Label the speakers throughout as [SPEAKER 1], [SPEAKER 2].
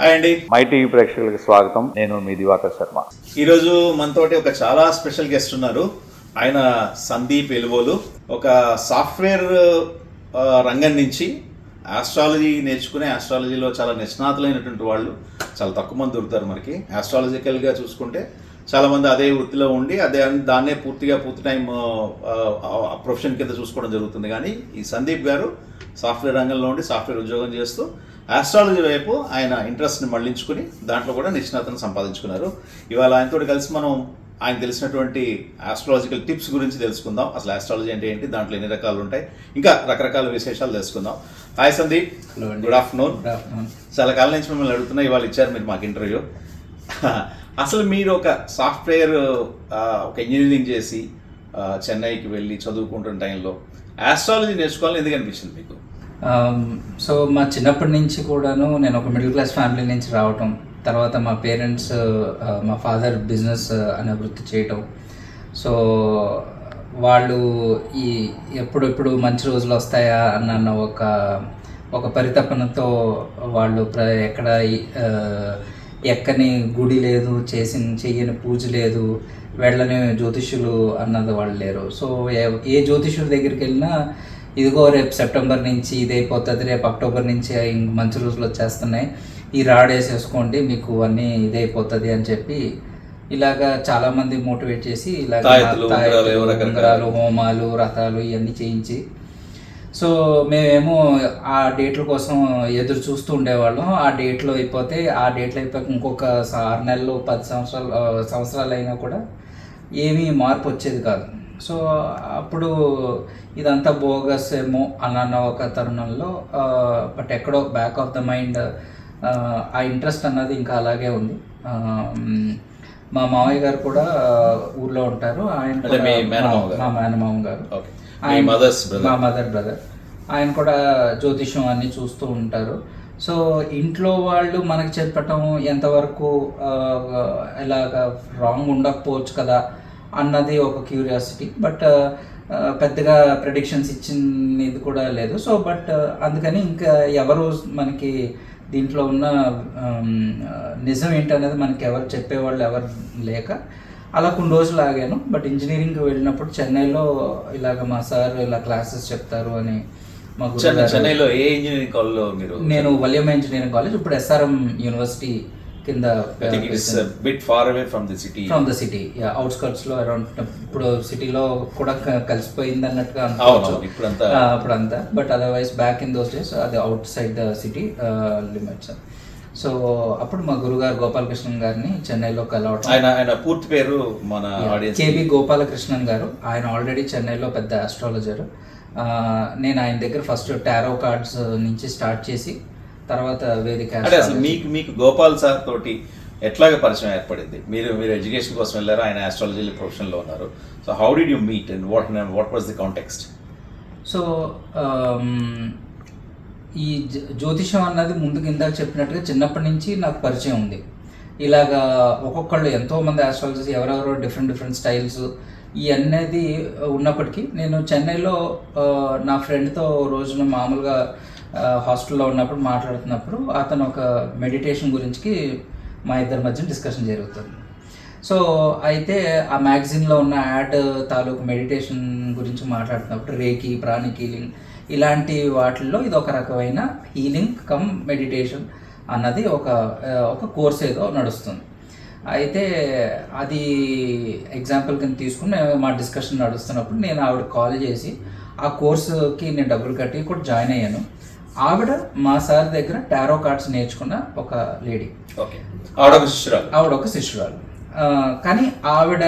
[SPEAKER 1] Hi అండి,
[SPEAKER 2] my TV ప్రేక్షకులకు స్వాగతం. నేను మీ దివాకర్ శర్మ.
[SPEAKER 1] ఈరోజు మనతోటి ఒక చాలా స్పెషల్ గెస్ట్ ఉన్నారు. ఆయన సందీప్ ఎలువోలు. ఒక సాఫ్ట్వేర్ రంగం నుంచి ఆస్ట్రాలజీ నేర్చుకునే, ఆస్ట్రాలజీలో చాలా నిష్ణాతులైనటువంటి వాళ్ళు చాలా తక్కువ మంది దొరుకుతారు మనకి. ఆస్ట్రాలజికల్గా చూసుకుంటే చాలామంది అదే వృత్తిలో ఉండి దాన్నే పూర్తి టైం ప్రొఫెషన్ కింద చూసుకోవడం జరుగుతుంది. కానీ ఈ సందీప్ గారు సాఫ్ట్వేర్ రంగంలో ఉండి సాఫ్ట్వేర్ ఉద్యోగం చేస్తూ ఆస్ట్రాలజీ వైపు ఆయన ఇంట్రెస్ట్ని మళ్లించుకుని దాంట్లో కూడా నిష్ణాతను సంపాదించుకున్నారు. ఇవాళ ఆయనతో కలిసి మనం ఆయన తెలిసినటువంటి ఆస్ట్రాలజికల్ టిప్స్ గురించి తెలుసుకుందాం. అసలు ఆస్ట్రాలజీ అంటే ఏంటి, దాంట్లో ఎన్ని రకాలు ఉంటాయి, ఇంకా రకరకాల విశేషాలు తెలుసుకుందాం. Hi Sandeep, good afternoon. చాలా కాలం నుంచి మిమ్మల్ని అడుగుతున్నా, ఇవాళ ఇచ్చారు మీరు మాకు ఇంటర్వ్యూ. అసలు మీరు ఒక సాఫ్ట్వేర్ ఒక ఇంజనీరింగ్ చేసి చెన్నైకి వెళ్ళి చదువుకుంటున్న టైంలో ఆస్ట్రాలజీ నేర్చుకోవాలని ఎందుకు అనిపించింది మీకు?
[SPEAKER 3] సో మా చిన్నప్పటి నుంచి కూడాను నేను ఒక మిడిల్ క్లాస్ ఫ్యామిలీ నుంచి రావటం, తర్వాత మా పేరెంట్స్ మా ఫాదర్ బిజినెస్ అనే వృత్తి చేయటం. సో వాళ్ళు ఎప్పుడెప్పుడు మంచి రోజులు వస్తాయా అన్న ఒక పరితపనతో వాళ్ళు ఎక్కని గుడి లేదు, చెయ్యని పూజ లేదు, వెళ్ళని జ్యోతిష్యులు అన్నది వాళ్ళు లేరు. సో ఏ జ్యోతిష్యుడి దగ్గరికి వెళ్ళినా ఇదిగో రేపు సెప్టెంబర్ నుంచి ఇదైపోతుంది, రేపు అక్టోబర్ నుంచి మంచి రోజులు వచ్చేస్తున్నాయి, ఈ రాడేసేసుకోండి మీకు అన్నీ ఇదైపోతుంది అని చెప్పి ఇలాగా చాలామంది మోటివేట్ చేసి ఇలాగ ఉంగరాలు, హోమాలు, వ్రతాలు ఇవన్నీ చేయించి, సో మేమేమో ఆ డేట్ల కోసం ఎదురు చూస్తూ ఉండేవాళ్ళం. ఆ డేట్లో అయిపోతే ఇంకొక 6 నెలలు 10 సంవత్సరాలు అయినా కూడా ఏమీ మార్పు వచ్చేది కాదు. సో అప్పుడు ఇదంతా బోగస్ ఏమో అన్న ఒక తరుణంలో బట్ ఎక్కడో బ్యాక్ ఆఫ్ ద మైండ్ ఆ ఇంట్రెస్ట్ అన్నది ఇంకా అలాగే ఉంది. మా మావయ్య గారు కూడా ఊర్లో ఉంటారు. ఆయన మా మేనమామ గారు, మా మదర్ బ్రదర్, ఆయన కూడా జ్యోతిష్యం అన్నీ చూస్తూ ఉంటారు. సో ఇంట్లో వాళ్ళు మనకి చెప్పటం ఎంతవరకు ఇలాగ రాంగ్ ఉండకపోవచ్చు కదా అన్నది ఒక క్యూరియాసిటీ. బట్ పెద్దగా ప్రెడిక్షన్స్ ఇచ్చినది కూడా లేదు. సో బట్ అందుకని ఇంకా ఎవరు మనకి దీంట్లో ఉన్న నిజం ఏంటనేది మనకి ఎవరు చెప్పేవాళ్ళు ఎవరు లేక అలా కొన్ని రోజులు ఆగాను. బట్ ఇంజనీరింగ్కి వెళ్ళినప్పుడు చెన్నైలో ఇలాగ మా సార్ ఇలా క్లాసెస్ చెప్తారు అని మాకు.
[SPEAKER 1] చెన్నైలో ఏ ఇంజనీరింగ్ కాలేజ్లో మీరు?
[SPEAKER 3] నేను వలియమ్మ ఇంజనీరింగ్ కాలేజ్, ఇప్పుడు SRM యూనివర్సిటీ కింద.
[SPEAKER 1] ఫ్రమ్
[SPEAKER 3] ద సిటీ అవుట్స్కర్ట్స్ లో అరౌండ్. ఇప్పుడు సిటీలో కూడా కలిసిపోయింది అన్నట్టుగా అనుకోవచ్చు ఇప్పుడంతా. But otherwise back in those days అది outside the city limits. So అప్పుడు మా గురుగారు గోపాలకృష్ణన్ గారిని చెన్నైలో కలవటం.
[SPEAKER 1] ఆయన పూర్తి పేరు మన
[SPEAKER 3] కేబి గోపాలకృష్ణన్ గారు. ఆయన ఆల్రెడీ చెన్నైలో పెద్ద ఆస్ట్రాలజర్. నేను ఆయన దగ్గర ఫస్ట్ టారో కార్డ్స్ నుంచి స్టార్ట్ చేసి తర్వాత వేదిక.
[SPEAKER 1] మీకు గోపాల్ సార్ తోటి ఎట్లాగా పరిచయం ఏర్పడింది? మీరు ఎడ్యుకేషన్ కోసం వెళ్ళారు, ఆయన ఆస్ట్రాలజీ ప్రొఫెషన్లో ఉన్నారు. So how did you meet and what was the context?
[SPEAKER 3] So ఈ జ్యోతిషం అన్నది ముందుకు ఇందాక చెప్పినట్టుగా చిన్నప్పటి నుంచి నాకు పరిచయం ఉంది. ఇలాగా ఒక్కొక్కళ్ళు ఎంతోమంది ఆస్ట్రాలజర్స్, ఎవరెవరో డిఫరెంట్ స్టైల్స్ ఇవన్నీ ఉన్నప్పటికీ నేను చెన్నైలో నా ఫ్రెండ్తో రోజున మామూలుగా హాస్టల్లో ఉన్నప్పుడు మాట్లాడుతున్నప్పుడు అతను ఒక మెడిటేషన్ గురించి మా ఇద్దరి మధ్య డిస్కషన్ జరుగుతుంది. సో అయితే ఆ మ్యాగజైన్లో ఉన్న యాడ్ తాలూకు మెడిటేషన్ గురించి మాట్లాడుతున్నప్పుడు రేకి, ప్రాణిక్ హీలింగ్ ఇలాంటి వాటిల్లో ఇది ఒక రకమైన హీలింగ్ కమ్ మెడిటేషన్ అన్నది ఒక కోర్స్ ఏదో నడుస్తుంది. అయితే అది ఎగ్జాంపుల్ కింద తీసుకుని మా డిస్కషన్ నడుస్తున్నప్పుడు నేను ఆవిడ కాల్ చేసి ఆ కోర్సుకి నేను డబ్బులు కట్టి కూడా జాయిన్ అయ్యాను. ఆవిడ మా సార్ దగ్గర టారో కార్డ్స్ నేర్చుకున్న ఒక లేడీ. ఆవిడ ఒక శిష్యురాలు. కానీ ఆవిడ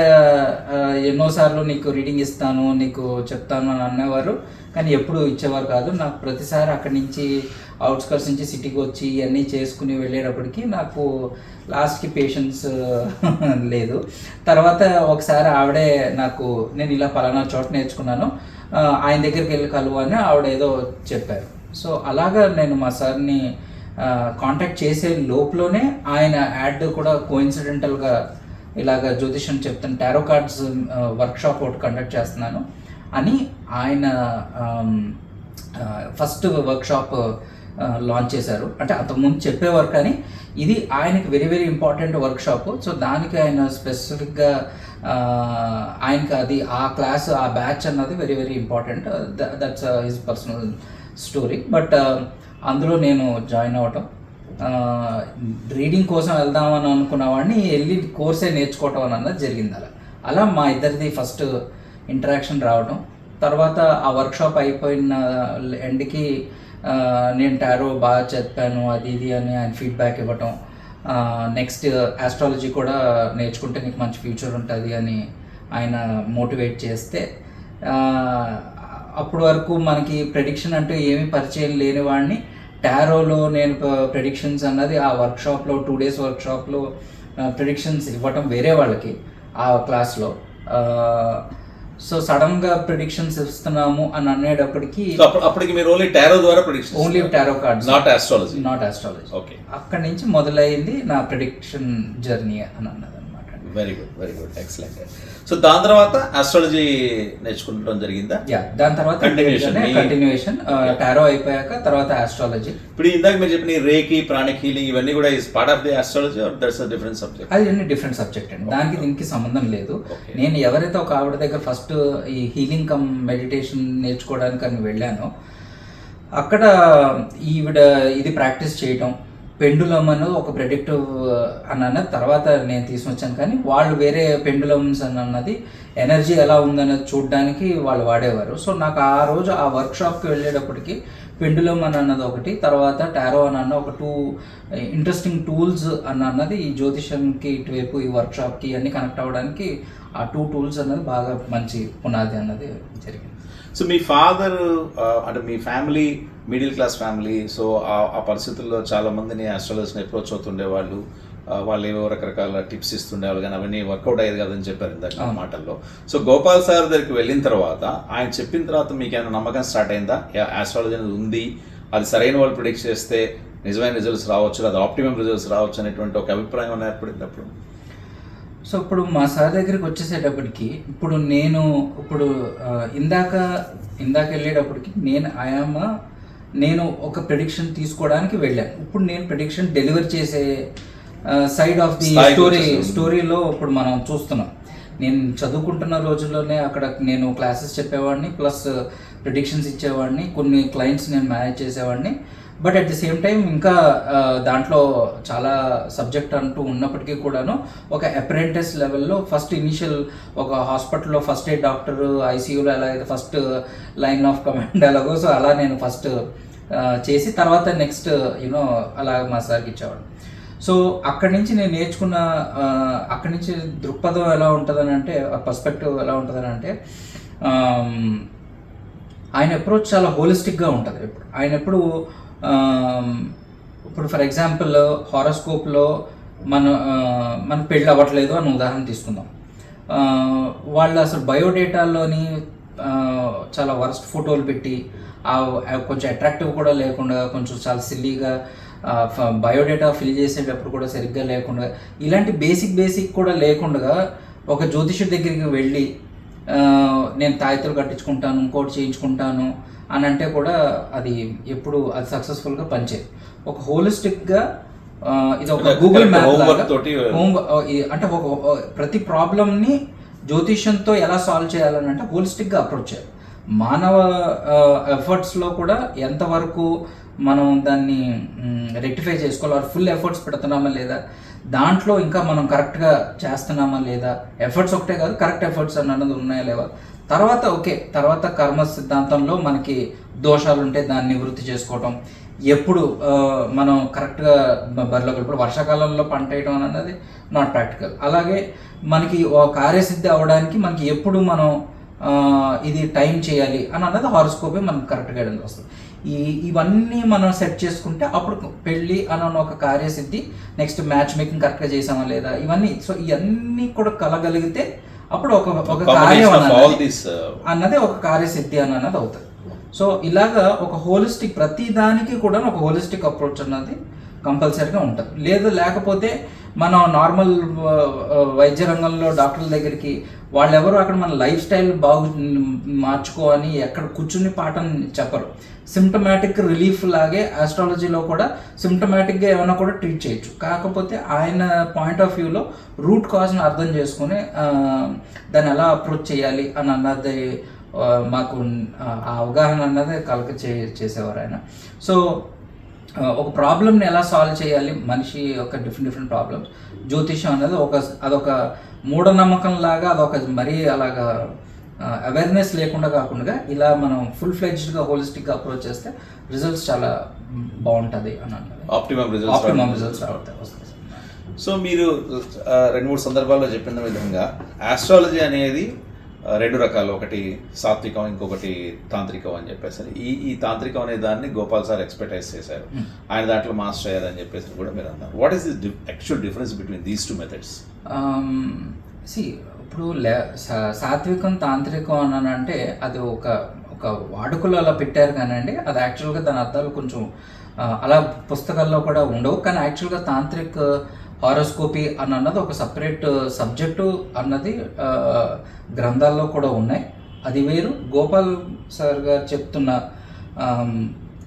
[SPEAKER 3] ఎన్నోసార్లు నీకు రీడింగ్ ఇస్తాను, నీకు చెప్తాను అని అనేవారు, కానీ ఎప్పుడు ఇచ్చేవారు కాదు. నాకు ప్రతిసారి అక్కడి నుంచి అవుట్స్కర్ట్స్ నుంచి సిటీకి వచ్చి ఇవన్నీ చేసుకుని వెళ్ళేటప్పటికి నాకు లాస్ట్కి పేషెన్స్ లేదు. తర్వాత ఒకసారి ఆవిడే నాకు, నేను ఇలా పలానా చోట నేర్చుకున్నాను, ఆయన దగ్గరికి వెళ్ళి కలువు అని ఆవిడ ఏదో చెప్పారు. సో అలాగా నేను మా సార్ని కాంటాక్ట్ చేసే లోపులోనే ఆయన యాడ్ కూడా కోఇన్సిడెంటల్గా ఇలాగ జ్యోతిష్యం చెప్తాను, టారో కార్డ్స్ వర్క్షాప్ ఒకటి కండక్ట్ చేస్తున్నాను అని ఆయన ఫస్ట్ వర్క్షాప్ లాంచ్ చేశారు. అంటే అంతకుముందు చెప్పేవారు, కానీ ఇది ఆయనకి very very important workshop. So దానికి ఆయన స్పెసిఫిక్గా ఆయనకి అది ఆ క్లాస్ ఆ బ్యాచ్ అన్నది very very important. That's his personal story. But అందులో నేను జాయిన్ అవ్వటం, రీడింగ్ కోసం వెళ్దామని అనుకున్న వాడిని వెళ్ళి కోర్సే నేర్చుకోవటం అన్నది జరిగింది. అలా మా ఇద్దరిది ఫస్ట్ ఇంటరాక్షన్ రావడం. తర్వాత ఆ వర్క్షాప్ అయిపోయిన ఎండ్కి నేను టారో బాగా చెప్పాను అది ఇది అని ఆయన ఫీడ్బ్యాక్ ఇవ్వటం. నెక్స్ట్ ఆస్ట్రాలజీ కూడా నేర్చుకుంటే నీకు మంచి ఫ్యూచర్ ఉంటుంది అని ఆయన మోటివేట్ చేస్తే, అప్పటి వరకు మనకి ప్రెడిక్షన్ అంటూ ఏమీ పరిచయం లేని వాడిని టారోలో నేను ప్రెడిక్షన్స్ అన్నది ఆ వర్క్షాప్లో 2 days వర్క్షాప్లో ప్రెడిక్షన్స్ ఇవ్వటం వేరే వాళ్ళకి ఆ క్లాస్లో. సో సడన్గా ప్రెడిక్షన్స్ ఇస్తున్నాము అని అనేటప్పటికి
[SPEAKER 1] అప్పటికి మీరు ఓన్లీ టారో ద్వారా prediction,
[SPEAKER 3] only tarot cards,
[SPEAKER 1] not astrology.
[SPEAKER 3] Okay. అక్కడి నుంచి మొదలైంది నా ప్రెడిక్షన్ జర్నీ అని అన్నది అనమాట.
[SPEAKER 1] Very good, excellent. సో దాని తర్వాత ఆస్ట్రాలజీ నేర్చుకుంటడం జరిగిందా?
[SPEAKER 3] దాని తర్వాత కంటిన్యూషన్ టారో అయిపోయాక తర్వాత ఆస్ట్రాలజీ.
[SPEAKER 1] ఇప్పుడు ఇందాక మీరు చెప్పిన రేకి, ప్రాణిక్ హీలింగ్ ఇవన్నీ కూడా is part of the astrology or that's a different subject?
[SPEAKER 3] అది అన్ని డిఫరెంట్ సబ్జెక్ట్ అండి, దానికి దీనికి సంబంధం లేదు. నేను ఎవరైతే ఒక ఆవిడ దగ్గర ఫస్ట్ ఈ హీలింగ్ కమ్ మెడిటేషన్ నేర్చుకోవడానికి అని వెళ్ళానో, అక్కడ ఈవిడ ఇది ప్రాక్టీస్ చేయటం, పెండులం అని ఒక ప్రెడిక్టివ్ అని అన్నది తర్వాత నేను తీసుకొచ్చాను. కానీ వాళ్ళు వేరే పెండులమ్స్ అని అన్నది ఎనర్జీ ఎలా ఉందన్నది చూడడానికి వాళ్ళు వాడేవారు. సో నాకు ఆ రోజు ఆ వర్క్షాప్కి వెళ్ళేటప్పటికి పెండులం అని అన్నది ఒకటి, తర్వాత టారో అని అన్న ఒక 2 ఇంట్రెస్టింగ్ టూల్స్ అని అన్నది ఈ జ్యోతిషంకి ఇటువైపు ఈ వర్క్షాప్కి అన్ని కనెక్ట్ అవ్వడానికి ఆ 2 tools అన్నది బాగా మంచి పునాది అన్నది జరిగింది.
[SPEAKER 1] సో మీ ఫాదర్ అంటే మీ family middle class family, so ఆ పరిస్థితుల్లో చాలా మందిని ఆస్ట్రాలజర్స్ని అప్రోచ్ అవుతుండే వాళ్ళు ఏవో రకరకాల టిప్స్ ఇస్తుండేవాళ్ళు, కానీ అవన్నీ వర్కౌట్ అయ్యేది కదని చెప్పారు ఇందాక మాటల్లో. సో గోపాల్ సార్ దగ్గరికి వెళ్ళిన తర్వాత ఆయన చెప్పిన తర్వాత మీకు ఏమైనా నమ్మకం స్టార్ట్ అయిందా? ఆస్ట్రాలజీ అనేది ఉంది, అది సరైన వాళ్ళు ప్రిడిక్ట్ చేస్తే నిజమైన రిజల్ట్స్ రావచ్చు, అది ఆప్టిమమ్ రిజల్ట్స్ రావచ్చు అనేటువంటి ఒక అభిప్రాయం ఏర్పడినప్పుడు?
[SPEAKER 3] సో ఇప్పుడు మా సార్ దగ్గరికి వచ్చేసేటప్పటికి ఇప్పుడు నేను ఇందాక వెళ్ళేటప్పటికి నేను ఒక ప్రెడిక్షన్ తీసుకోవడానికి వెళ్ళాను. ఇప్పుడు నేను ప్రెడిక్షన్ డెలివర్ చేసే సైడ్ ఆఫ్ ది స్టోరీలో ఇప్పుడు మనం చూస్తున్నాం. నేను చదువుకుంటున్న రోజుల్లోనే అక్కడ నేను క్లాసెస్ చెప్పేవాడిని, ప్లస్ ప్రెడిక్షన్స్ ఇచ్చేవాడిని, కొన్ని క్లయింట్స్ నేను మేనేజ్ చేసేవాడిని. But at the same time ఇంకా దాంట్లో చాలా సబ్జెక్ట్ అంటూ ఉన్నప్పటికీ కూడాను ఒక అప్రెంటిస్ లెవెల్లో ఫస్ట్ ఇనిషియల్ ఒక హాస్పిటల్లో ఫస్ట్ ఎయిడ్ డాక్టర్, ఐసీయూలో ఎలా అయితే ఫస్ట్ లైన్ ఆఫ్ కమాండ్ ఎలాగో, సో అలా నేను ఫస్ట్ చేసి తర్వాత నెక్స్ట్ అలా మా సార్కి ఇచ్చేవాడు. సో అక్కడి నుంచి నేను నేర్చుకున్న అక్కడి నుంచి దృక్పథం ఎలా ఉంటుందని అంటే, పర్స్పెక్టివ్ ఎలా ఉంటుందని అంటే, ఆయన అప్రోచ్ చాలా హోలిస్టిక్గా ఉంటుంది. ఆయన ఇప్పుడు ఫర్ ఎగ్జాంపుల్ హారోస్కోప్లో మన పెళ్ళి అవ్వట్లేదు అని ఉదాహరణ తీసుకుందాం. వాళ్ళు అసలు బయోడేటాలోని చాలా వరస్ట్ ఫోటోలు పెట్టి కొంచెం అట్రాక్టివ్ కూడా లేకుండా, కొంచెం చాలా సిల్లీగా బయోడేటా ఫిల్ చేసేటప్పుడు కూడా సరిగ్గా లేకుండా, ఇలాంటి బేసిక్ కూడా లేకుండా ఒక జ్యోతిష్యుడి దగ్గరికి వెళ్ళి నేను తాయితులు కట్టించుకుంటాను, ఇంకోటి చేయించుకుంటాను అని అంటే కూడా అది ఎప్పుడు అది సక్సెస్ఫుల్గా పనిచేయదు. ఒక హోలిస్టిక్గా ఇది ఒక గూగుల్ మ్యాప్ తోటి అంటే ఒక ప్రతి ప్రాబ్లమ్ని జ్యోతిష్యంతో ఎలా సాల్వ్ చేయాలని అంటే హోలిస్టిక్గా అప్రోచ్ చేయాలి. మానవ ఎఫర్ట్స్లో కూడా ఎంతవరకు మనం దాన్ని రెక్టిఫై చేసుకోవాలి, ఫుల్ ఎఫర్ట్స్ పెడుతున్నామా లేదా, దాంట్లో ఇంకా మనం కరెక్ట్గా చేస్తున్నామా లేదా, ఎఫర్ట్స్ ఒకటే కాదు కరెక్ట్ ఎఫర్ట్స్ అన్నది ఉన్నాయా లేవా, తర్వాత కర్మ సిద్ధాంతంలో మనకి దోషాలు ఉంటే దాన్ని నివృత్తి చేసుకోవటం, ఎప్పుడు మనం కరెక్ట్గా బరిలోకి ఇప్పుడు వర్షాకాలంలో పంట వేయడం అన్నది నాట్ ప్రాక్టికల్. అలాగే మనకి కార్యసిద్ధి అవ్వడానికి మనకి ఎప్పుడు మనం ఇది టైం చేయాలి అని అన్నది హారోస్కోపే మనకు కరెక్ట్ గైడెన్స్ వస్తుంది. ఇవన్నీ మనం సెట్ చేసుకుంటే అప్పుడు పెళ్ళి అని ఒక కార్యసిద్ధి, నెక్స్ట్ మ్యాచ్ మేకింగ్ కరెక్ట్గా చేసామా లేదా, ఇవన్నీ కూడా కలగలిగితే అప్పుడు ఒక కార్యం అన్నది ఒక కార్యసిద్ధి అన్నది అవుతుంది. సో ఇలాగా ఒక హోలిస్టిక్ ప్రతి దానికి కూడా ఒక హోలిస్టిక్ అప్రోచ్ అన్నది కంపల్సరీగా ఉంటుంది. లేకపోతే మనం నార్మల్ వైద్య రంగంలో డాక్టర్ల దగ్గరికి వాళ్ళెవరు అక్కడ మన లైఫ్ స్టైల్ మార్చుకోని ఎక్కడ కూర్చుని పాఠం చెప్పరు. సిమ్టమాటిక్ రిలీఫ్ లాగే ఆస్ట్రాలజీలో కూడా సిమ్టమాటిక్గా ఏమైనా కూడా ట్రీట్ చేయొచ్చు. కాకపోతే ఆయన పాయింట్ ఆఫ్ వ్యూలో రూట్ కాజ్ని అర్థం చేసుకుని దాన్ని ఎలా అప్రోచ్ చేయాలి అని అన్నది మాకు ఆ అవగాహన అన్నది చేసేవారు ఆయన. సో ఒక ప్రాబ్లమ్ని ఎలా సాల్వ్ చేయాలి, మనిషి యొక్క డిఫరెంట్ ప్రాబ్లమ్స్, జ్యోతిష్యం అనేది అదొక మూఢనమ్మకం లాగా, అదొక మరీ అలాగా అవేర్నెస్ లేకుండా కాకుండా ఇలా మనం ఫుల్ ఫ్లెడ్జ్డ్గా హోలిస్టిక్గా అప్రోచ్ చేస్తే రిజల్ట్స్ చాలా బాగుంటుంది అని అంటారు.
[SPEAKER 1] ఆప్టిమమ్
[SPEAKER 3] రిజల్ట్స్ వస్తాయి.
[SPEAKER 1] సో మీరు 2-3 సందర్భాల్లో చెప్పిన విధంగా ఆస్ట్రాలజీ అనేది 2 రకాలు, ఒకటి సాత్వికం, ఇంకొకటి తాంత్రికం అని చెప్పేసి. ఈ తాంత్రికం అనే దాన్ని గోపాల్ సార్ ఎక్స్పెర్టైజ్ చేశారు, ఆయన దాంట్లో మాస్టర్ అయ్యారని చెప్పేసి కూడా మీరు అన్నారు. What is the actual difference between these 2 methods?
[SPEAKER 3] ఇప్పుడు సాత్వికం తాంత్రికం అని అంటే అది ఒక వాడుకలో అలా పెట్టారు కానండి, అది యాక్చువల్గా దాని అర్థాలు కొంచెం అలా పుస్తకాల్లో కూడా ఉండవు. కానీ యాక్చువల్గా తాంత్రిక్ హారోస్కోపీ అన్నది ఒక సపరేట్ సబ్జెక్టు అన్నది గ్రంథాల్లో కూడా ఉన్నాయి. అది వేరు. గోపాల్ సార్ గారు చెప్తున్న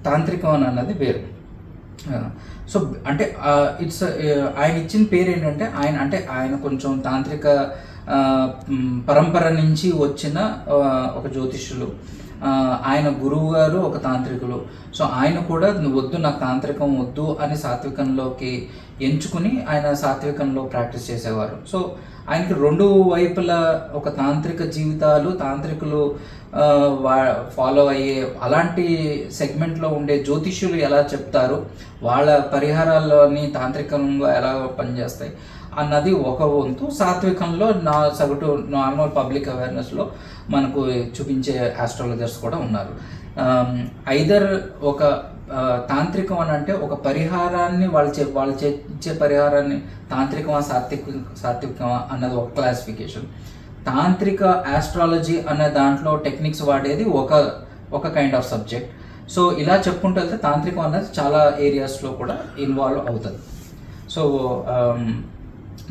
[SPEAKER 3] తాంత్రికం అన్నది వేరు. సో అంటే ఇట్స్ ఆయన ఇచ్చిన పేరు ఏంటంటే ఆయన కొంచెం తాంత్రిక పరంపర నుంచి వచ్చిన ఒక జ్యోతిష్యులు. ఆయన గురువు గారు ఒక తాంత్రికులు. సో ఆయన కూడా వద్దు, నాకు తాంత్రికం వద్దు అని సాత్వికంలోకి ఎంచుకుని ఆయన సాత్వికంలో ప్రాక్టీస్ చేసేవారు. సో ఆయనకి 2 వైపులా ఒక తాంత్రిక జీవితాలు, తాంత్రికులు ఫాలో అయ్యే అలాంటి సెగ్మెంట్లో ఉండే జ్యోతిష్యులు ఎలా చెప్తారు, వాళ్ళ పరిహారాల్లోని తాంత్రికంగా ఎలా పనిచేస్తాయి అన్నది ఒక వంతు. సాత్వికంలో సగటు నార్మల్ పబ్లిక్ అవేర్నెస్లో మనకు చూపించే ఆస్ట్రాలజర్స్ కూడా ఉన్నారు. ఐదర్ ఒక తాంత్రికం అని అంటే ఒక పరిహారాన్ని వాళ్ళు ఇచ్చే పరిహారాన్ని తాంత్రికమా సాత్వికమా అన్నది ఒక క్లాసిఫికేషన్. తాంత్రిక ఆస్ట్రాలజీ అనే దాంట్లో టెక్నిక్స్ వాడేది ఒక కైండ్ ఆఫ్ సబ్జెక్ట్. సో ఇలా చెప్పుకుంటూ వెళ్తే తాంత్రికం అనేది చాలా ఏరియాస్లో కూడా ఇన్వాల్వ్ అవుతుంది. సో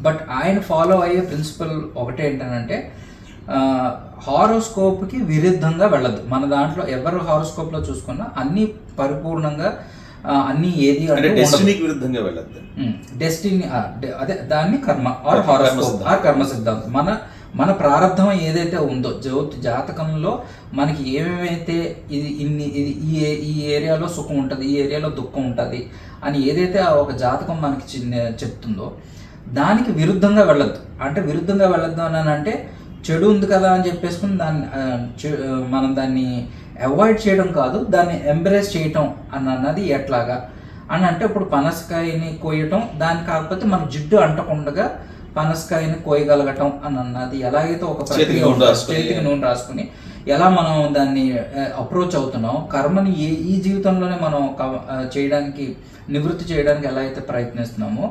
[SPEAKER 3] బట్ ఆయన ఫాలో అయ్యే ప్రిన్సిపల్ ఒకటే ఏంటంటే హారోస్కోప్కి విరుద్ధంగా వెళ్ళద్దు. మన దాంట్లో ఎవరు హారోస్కోప్లో చూసుకున్నా అన్ని పరిపూర్ణంగా అన్ని ఏది అంటే
[SPEAKER 1] డెస్టినీకి విరుద్ధంగా వెళ్ళద్దు.
[SPEAKER 3] డెస్టినీ అదే దాన్ని కర్మ ఆర్ హారోస్కోప్ ఆర్ కర్మ సిద్ధాంతం. మన ప్రారంధం ఏదైతే ఉందో జాతకంలో మనకి ఏమేమైతే ఈ ఏరియాలో సుఖం ఉంటుంది, ఈ ఏరియాలో దుఃఖం ఉంటుంది అని ఏదైతే ఒక జాతకం మనకి చెప్తుందో దానికి విరుద్ధంగా వెళ్ళొద్దు. అంటే విరుద్ధంగా వెళ్ళొద్దు అని అంటే చెడు ఉంది కదా అని చెప్పేసుకుని మనం దాన్ని అవాయిడ్ చేయడం కాదు, దాన్ని ఎంబ్రేస్ చేయటం అన్నది ఎట్లాగా అని అంటే ఇప్పుడు పనసకాయని కోయటం, దాని కాకపోతే మన జిడ్డు అంటకుండా పనసకాయని కోయగలగటం అన్నది ఎలాగైతే ఒక చేతికి నూనె రాసుకుని ఎలా మనం దాన్ని అప్రోచ్ అవుతున్నాం, కర్మని ఈ జీవితంలోనే మనం చేయడానికి నివృత్తి చేయడానికి ఎలా అయితే ప్రయత్నిస్తున్నామో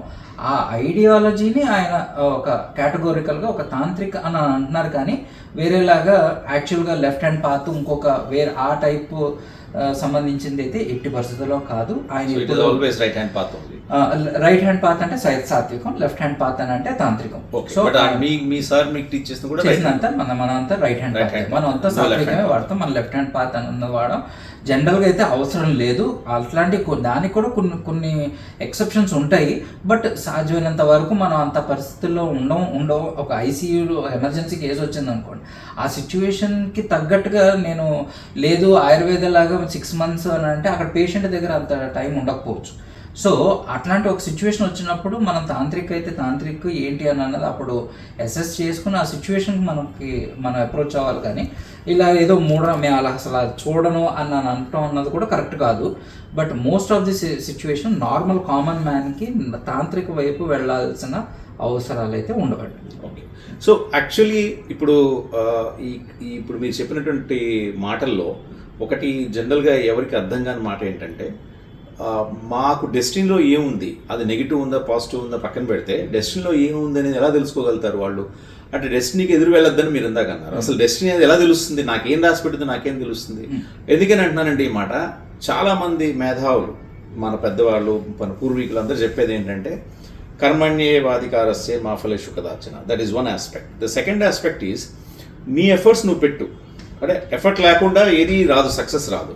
[SPEAKER 3] ఆ ఐడియాలజీని ఆయన ఒక కేటగోరికల్గా ఒక తాంత్రిక అని అంటున్నారు. కానీ వేరేలాగా యాక్చువల్గా లెఫ్ట్ హ్యాండ్ పాత్ ఇంకొక ఆ టైప్ సంబంధించింది అయితే ఎట్టి పరిస్థితుల్లో కాదు. ఆయన రైట్ హ్యాండ్ పాత్ అంటే సాత్వికం, లెఫ్ట్ హ్యాండ్ పాత్ అని అంటే తాంత్రికం. సో మనంతా రైట్ హ్యాండ్ పాత్, మనం అంతా సాత్వికమే వాడతాం. మన లెఫ్ట్ హ్యాండ్ పాత్ అన్నది వాడడం జనరల్గా అయితే అవసరం లేదు. అట్లాంటి దానికి కూడా కొన్ని ఎక్సెప్షన్స్ ఉంటాయి. బట్ సాధ్యమైనంత వరకు మనం అంత పరిస్థితుల్లో ఉండవు. ఒక ఐసీయూలో ఎమర్జెన్సీ కేసు వచ్చింది అనుకోండి, ఆ సిచ్యువేషన్కి తగ్గట్టుగా నేను లేదు ఆయుర్వేద లాగా 6 months అని అంటే అక్కడ పేషెంట్ దగ్గర అంత టైం ఉండకపోవచ్చు. సో అట్లాంటి ఒక సిచ్యువేషన్ వచ్చినప్పుడు మనం తాంత్రిక్ ఏంటి అని అన్నది అప్పుడు అసెస్ చేసుకుని ఆ సిచ్యువేషన్కి మనం అప్రోచ్ అవ్వాలి. కానీ ఇలా ఏదో మేము అలా అసలు చూడను అని అనటం అన్నది కూడా కరెక్ట్ కాదు. But most of the situation normal common మ్యాన్కి తాంత్రిక వైపు వెళ్ళాల్సిన అవసరాలు అయితే ఉండవండి.
[SPEAKER 1] ఓకే. సో యాక్చువల్లీ ఇప్పుడు మీరు చెప్పినటువంటి మాటల్లో ఒకటి జనరల్గా ఎవరికి అర్థం కాని మాట ఏంటంటే, మాకు డెస్టినీలో ఏముంది, అది నెగిటివ్ ఉందా పాజిటివ్ ఉందా పక్కన పెడితే డెస్టినీలో ఏముంది అనేది ఎలా తెలుసుకోగలుగుతారు వాళ్ళు? అంటే డెస్టినీకి ఎదురు వెళ్ళొద్దని మీరు ఇందాక అన్నారు. అసలు డెస్టినీ అనేది ఎలా తెలుస్తుంది? నాకేం రాసి పెట్టింది నాకేం తెలుస్తుంది? ఎందుకని అంటున్నానంటే ఈ మాట, చాలామంది మేధావులు మన పెద్దవాళ్ళు మన పూర్వీకులు అందరూ చెప్పేది ఏంటంటే కర్మణ్యేవాధికారస్య మా ఫలేషు కదాచన. That is one aspect. The second aspect is నీ ఎఫర్ట్స్ నువ్వు పెట్టు. అంటే ఎఫర్ట్ లేకుండా ఏది రాదు, సక్సెస్ రాదు.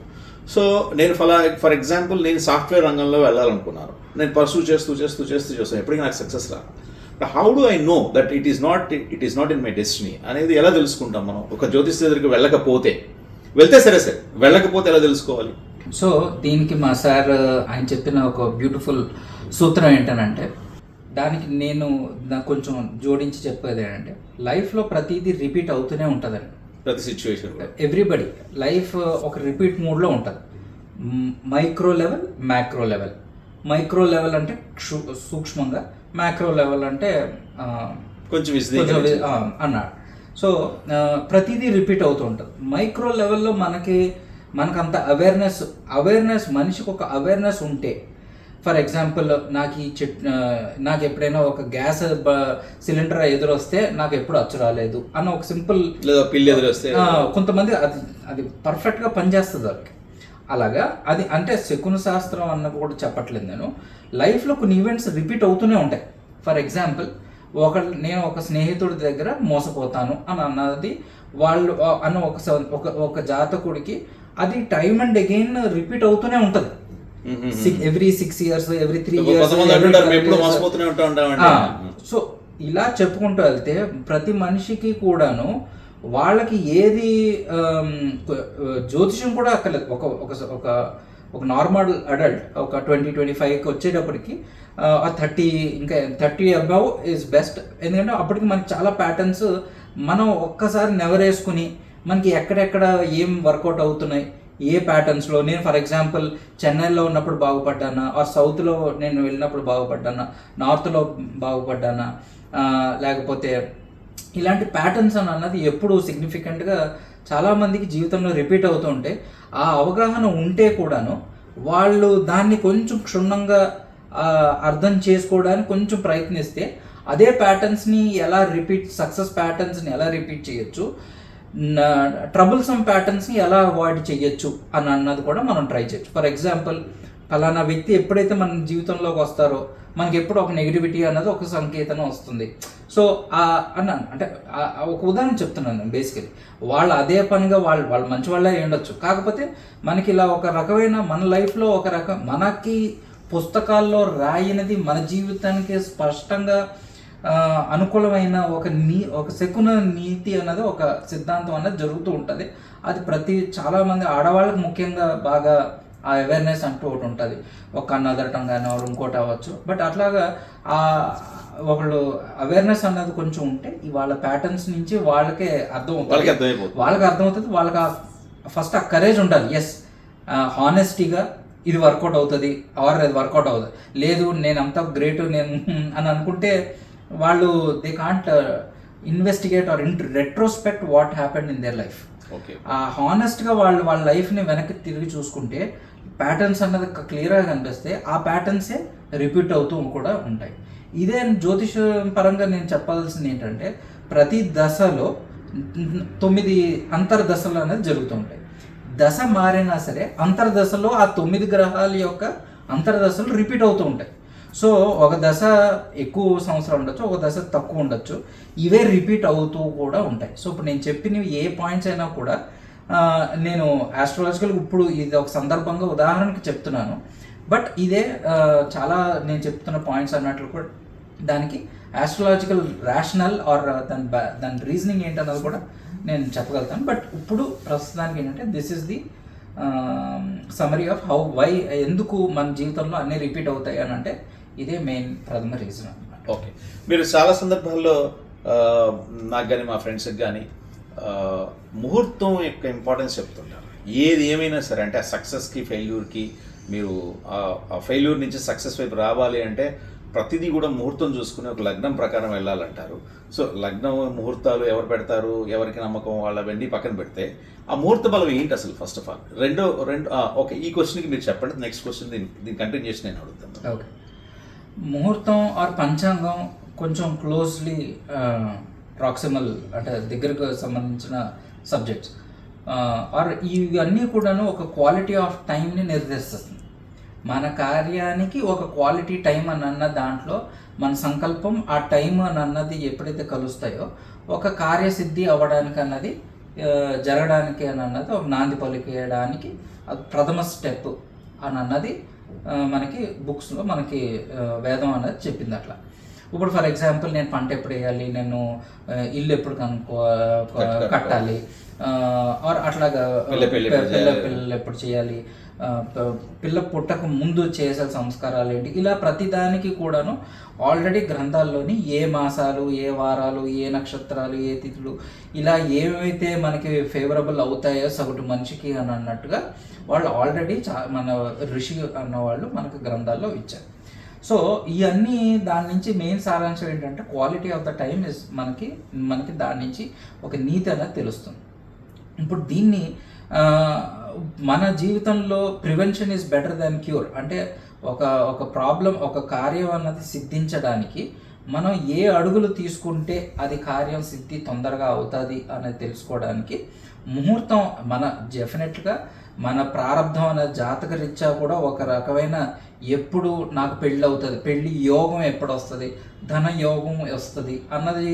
[SPEAKER 1] సో నేను ఫర్ ఎగ్జాంపుల్ నేను సాఫ్ట్వేర్ రంగంలో వెళ్ళాలనుకున్నాను. నేను పర్సూ చేస్తాను, ఎప్పటికీ నాకు సక్సెస్ రాదు. But how do I know that it is not in my destiny అనేది ఎలా తెలుసుకుంటాం మనం? ఒక జ్యోతిష్ దగ్గరికి వెళ్ళకపోతే, వెళ్తే సరే వెళ్ళకపోతే ఎలా తెలుసుకోవాలి?
[SPEAKER 3] సో దీనికి మా సార్ ఆయన చెప్పిన ఒక బ్యూటిఫుల్ సూత్రం ఏంటనంటే, దానికి నేను కొంచెం జోడించి చెప్పేది ఏంటంటే, లైఫ్లో ప్రతిదీ రిపీట్ అవుతూనే ఉంటుందండి.
[SPEAKER 1] ప్రతి సిచ్యువేషన్
[SPEAKER 3] ఎవ్రీబడి లైఫ్ ఒక రిపీట్ మోడ్లో ఉంటుంది. Micro level, macro level. Micro level అంటే సూక్ష్మంగా, మ్యాక్రో లెవెల్ అంటే
[SPEAKER 1] కొంచెం
[SPEAKER 3] అన్నాడు. సో ప్రతిదీ రిపీట్ అవుతూ ఉంటుంది. మైక్రో లెవెల్లో మనకంత అవేర్నెస్ మనిషికి ఒక అవేర్నెస్ ఉంటే, ఫర్ ఎగ్జాంపుల్ నాకు ఎప్పుడైనా ఒక గ్యాస్ సిలిండర్ ఎదురొస్తే నాకు ఎప్పుడు అచ్చు రాలేదు అన్న ఒక సింపుల్
[SPEAKER 1] పిల్లి ఎదురొస్తే
[SPEAKER 3] కొంతమంది అది పర్ఫెక్ట్గా పనిచేస్తుంది వాళ్ళకి. అలాగా అది అంటే శకున శాస్త్రం అన్న కూడా చెప్పట్లేదు నేను. లైఫ్లో కొన్ని ఈవెంట్స్ రిపీట్ అవుతూనే ఉంటాయి. ఫర్ ఎగ్జాంపుల్ నేను ఒక స్నేహితుడి దగ్గర మోసపోతాను అని అన్నది వాళ్ళు అన్న ఒక జాతకుడికి అది టైమ్ అండ్ అగైన్ రిపీట్ అవుతూనే ఉంటుంది. Every 6 years, every 3 years. So ఇలా చెప్పుకుంటూ వెళ్తే ప్రతి మనిషికి కూడాను వాళ్ళకి ఏది జ్యోతిషం కూడా అక్కర్లేదు. ఒక నార్మల్ అడల్ట్ ఒక 20-25కి వచ్చేటప్పటికి 30 అబవ్ ఈజ్ బెస్ట్. ఎందుకంటే అప్పటికి మనకి చాలా ప్యాటర్న్స్ మనం ఒక్కసారి నెవరేసుకుని మనకి ఎక్కడెక్కడ ఏం వర్కౌట్ అవుతున్నాయి, ఏ ప్యాటర్న్స్లో. నేను ఫర్ ఎగ్జాంపుల్ చెన్నైలో ఉన్నప్పుడు బాగుపడ్డానా, ఆర్ సౌత్లో నేను వెళ్ళినప్పుడు బాగుపడ్డానా, నార్త్లో బాగుపడ్డానా, లేకపోతే ఇలాంటి ప్యాటర్న్స్ అన్నది ఎప్పుడు సిగ్నిఫికెంట్గా చాలామందికి జీవితంలో రిపీట్ అవుతూ ఉంటే, ఆ అవగాహన ఉంటే కూడాను వాళ్ళు దాన్ని కొంచెం క్షుణ్ణంగా అర్థం చేసుకోవడానికి కొంచెం ప్రయత్నిస్తే అదే ప్యాటర్న్స్ని ఎలా సక్సెస్ ప్యాటర్న్స్ని ఎలా రిపీట్ చేయొచ్చు, ట్రబుల్సమ్ ప్యాటర్న్స్ని ఎలా అవాయిడ్ చేయొచ్చు అన్నది కూడా మనం ట్రై చేయొచ్చు. ఫర్ ఎగ్జాంపుల్ ఫలానా వ్యక్తి ఎప్పుడైతే మన జీవితంలోకి వస్తారో మనకి ఎప్పుడు ఒక నెగిటివిటీ అన్నది ఒక సంకేతం వస్తుంది. సో అంటే ఒక ఉదాహరణ చెప్తున్నాను. బేసికలీ వాళ్ళు అదే పనిగా వాళ్ళు మంచి వాళ్ళే ఉండొచ్చు, కాకపోతే మనకి ఇలా ఒక రకమైన మన లైఫ్లో మనకి పుస్తకాల్లో రాయినది మన జీవితానికి స్పష్టంగా అనుకూలమైన ఒక శకున నీతి అన్నది, ఒక సిద్ధాంతం అన్నది జరుగుతూ ఉంటుంది. అది చాలామంది ఆడవాళ్ళకి ముఖ్యంగా బాగా ఆ అవేర్నెస్ అంటూ ఒకటి ఉంటుంది. ఒక కన్ను అదరటం కానీ ఇంకోటి అవ్వచ్చు. బట్ అట్లాగా ఒకళ్ళు అవేర్నెస్ అన్నది కొంచెం ఉంటే వాళ్ళ ప్యాటర్న్స్ నుంచి వాళ్ళకి అర్థమవుతుంది. వాళ్ళకి ఫస్ట్ ఆ కరేజ్ ఉండాలి. ఎస్, హానెస్టీగా ఇది వర్కౌట్ అవుతుంది ఆర్ అది వర్కౌట్ అవుతుంది. లేదు నేను అంతా గ్రేట్ నేను అని అనుకుంటే వాళ్ళు they can't investigate or retrospect what happened in their life. హానెస్ట్గా వాళ్ళ లైఫ్ని వెనక్కి తిరిగి చూసుకుంటే ప్యాటర్న్స్ అన్నది క్లియర్గా కనిపిస్తే ఆ ప్యాటర్న్సే రిపీట్ అవుతూ కూడా ఉంటాయి. ఇదే జ్యోతిష పరంగా నేను చెప్పాల్సింది ఏంటంటే, ప్రతి దశలో 9 అంతర్దశలు అనేది జరుగుతూ ఉంటాయి. దశ మారినా సరే అంతర్దశలో ఆ 9 గ్రహాల యొక్క అంతర్దశలు రిపీట్ అవుతూ ఉంటాయి. సో ఒక దశ ఎక్కువ సంవత్సరాలు ఉండొచ్చు, ఒక దశ తక్కువ ఉండొచ్చు. ఇవే రిపీట్ అవుతూ కూడా ఉంటాయి. సో ఇప్పుడు నేను చెప్పినవి ఏ పాయింట్స్ అయినా కూడా నేను ఆస్ట్రాలజికల్ ఇప్పుడు ఇది ఒక సందర్భంగా ఉదాహరణకి చెప్తున్నాను. బట్ ఇదే చాలా నేను చెప్తున్న పాయింట్స్ అన్నట్లు కూడా దానికి ఆస్ట్రాలజికల్ ర్యాషనల్ ఆర్ దాని రీజనింగ్ ఏంటన్నది కూడా నేను చెప్పగలుగుతాను. బట్ ఇప్పుడు ప్రస్తుతానికి ఏంటంటే this is the summary of ఎందుకు మన జీవితంలో అన్నీ రిపీట్ అవుతాయి అని అంటే ఇదే మెయిన్ ప్రథమ రీజన్ అనమాట.
[SPEAKER 1] ఓకే, మీరు చాలా సందర్భాల్లో నాకు కానీ మా ఫ్రెండ్స్కి కానీ ముహూర్తం యొక్క ఇంపార్టెన్స్ చెప్తుంటారు. ఏది ఏమైనా సరే, అంటే ఆ సక్సెస్కి ఫెయిల్యూర్కి మీరు ఆ ఫెయిల్యూర్ నుంచి సక్సెస్ వైపు రావాలి అంటే ప్రతిదీ కూడా ముహూర్తం చూసుకుని ఒక లగ్నం ప్రకారం వెళ్ళాలంటారు. సో లగ్నం ముహూర్తాలు ఎవరు పెడతారు, ఎవరికి నమ్మకం, వాళ్ళవన్నీ పక్కన పెడితే ఆ ముహూర్త బలం ఏంటి అసలు? ఫస్ట్ ఆఫ్ ఆల్ రెండు ఓకే, ఈ క్వశ్చన్కి మీరు చెప్పండి. నెక్స్ట్ క్వశ్చన్ దీన్ని కంటిన్యూ చేసి నేను అడుగుతాను.
[SPEAKER 3] ఓకే, ముహూర్తం ఆర్ పంచాంగం కొంచెం క్లోజ్లీ ప్రాక్సిమల్ అంటే దగ్గరకు సంబంధించిన సబ్జెక్ట్స్ ఆర్ ఇవన్నీ కూడాను ఒక క్వాలిటీ ఆఫ్ టైంని నిర్దేశిస్తుంది. మన కార్యానికి ఒక క్వాలిటీ టైం అని అన్న దాంట్లో మన సంకల్పం ఆ టైం అని అన్నది ఎప్పుడైతే కలుస్తాయో ఒక కార్యసిద్ధి అవ్వడానికి అన్నది జరగడానికి అని అన్నది ఒక నాంది పలికేయడానికి ప్రథమ స్టెప్ అని అన్నది మనకి బుక్స్లో మనకి వేదం అన్నది చెప్పింది అట్లా. ఇప్పుడు ఫర్ ఎగ్జాంపుల్ నేను పంట ఎప్పుడు వేయాలి, నేను ఇల్లు ఎప్పుడు కట్టాలి, ఆర్ అట్లాగా పిల్లలు ఎప్పుడు చేయాలి, పిల్ల పుట్టక ముందు చేసే సంస్కారాలు ఏంటి, ఇలా ప్రతిదానికి కూడాను ఆల్రెడీ గ్రంథాల్లోని ఏ మాసాలు, ఏ వారాలు, ఏ నక్షత్రాలు, ఏ తిథులు, ఇలా ఏవైతే మనకి ఫేవరబుల్ అవుతాయో సగటు మనిషికి అని అన్నట్టుగా వాళ్ళు ఆల్రెడీ మన ఋషి అన్నవాళ్ళు మనకు గ్రంథాల్లో ఇచ్చారు. సో ఇవన్నీ దాని నుంచి మెయిన్ సారాంశం ఏంటంటే quality of the time is మనకి దాని నుంచి ఒక నీతి అనేది తెలుస్తుంది. ఇప్పుడు దీన్ని మన జీవితంలో prevention is better than cure అంటే ఒక ప్రాబ్లం, ఒక కార్యం అన్నది సిద్ధించడానికి మనం ఏ అడుగులు తీసుకుంటే అది కార్యం సిద్ధి తొందరగా అవుతుంది అనేది తెలుసుకోవడానికి ముహూర్తం మన డెఫినెట్గా మన ప్రారంభం అనే జాతక రీత్యా కూడా ఒక రకమైన ఎప్పుడు నాకు పెళ్ళి అవుతుంది, పెళ్ళి యోగం ఎప్పుడు వస్తుంది, ధన యోగం వస్తుంది అన్నది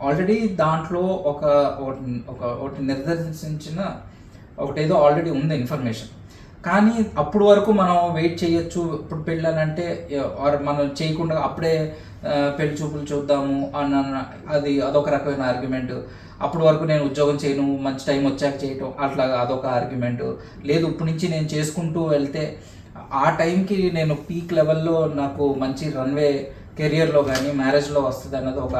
[SPEAKER 3] ఆల్రెడీ దాంట్లో ఒకటి నిర్దేశించిన ఒకటేదో ఆల్రెడీ ఉంది ఇన్ఫర్మేషన్. కానీ అప్పుడు వరకు మనం వెయిట్ చేయొచ్చు. ఇప్పుడు పెళ్ళాలంటే మనం చేయకుండా అప్పుడే పెళ్లి చూపులు చూద్దాము అదొక రకమైన ఆర్గ్యుమెంట్. అప్పటి వరకు నేను ఉద్యోగం చేయను, మంచి టైం వచ్చాక చేయటం అట్లా అదొక ఆర్గ్యుమెంట్. లేదు ఇప్పటి నుంచి నేను చేసుకుంటూ వెళ్తే ఆ టైంకి నేను పీక్ లెవెల్లో నాకు మంచి రన్వే కెరియర్లో కానీ మ్యారేజ్లో వస్తుంది అన్నది ఒక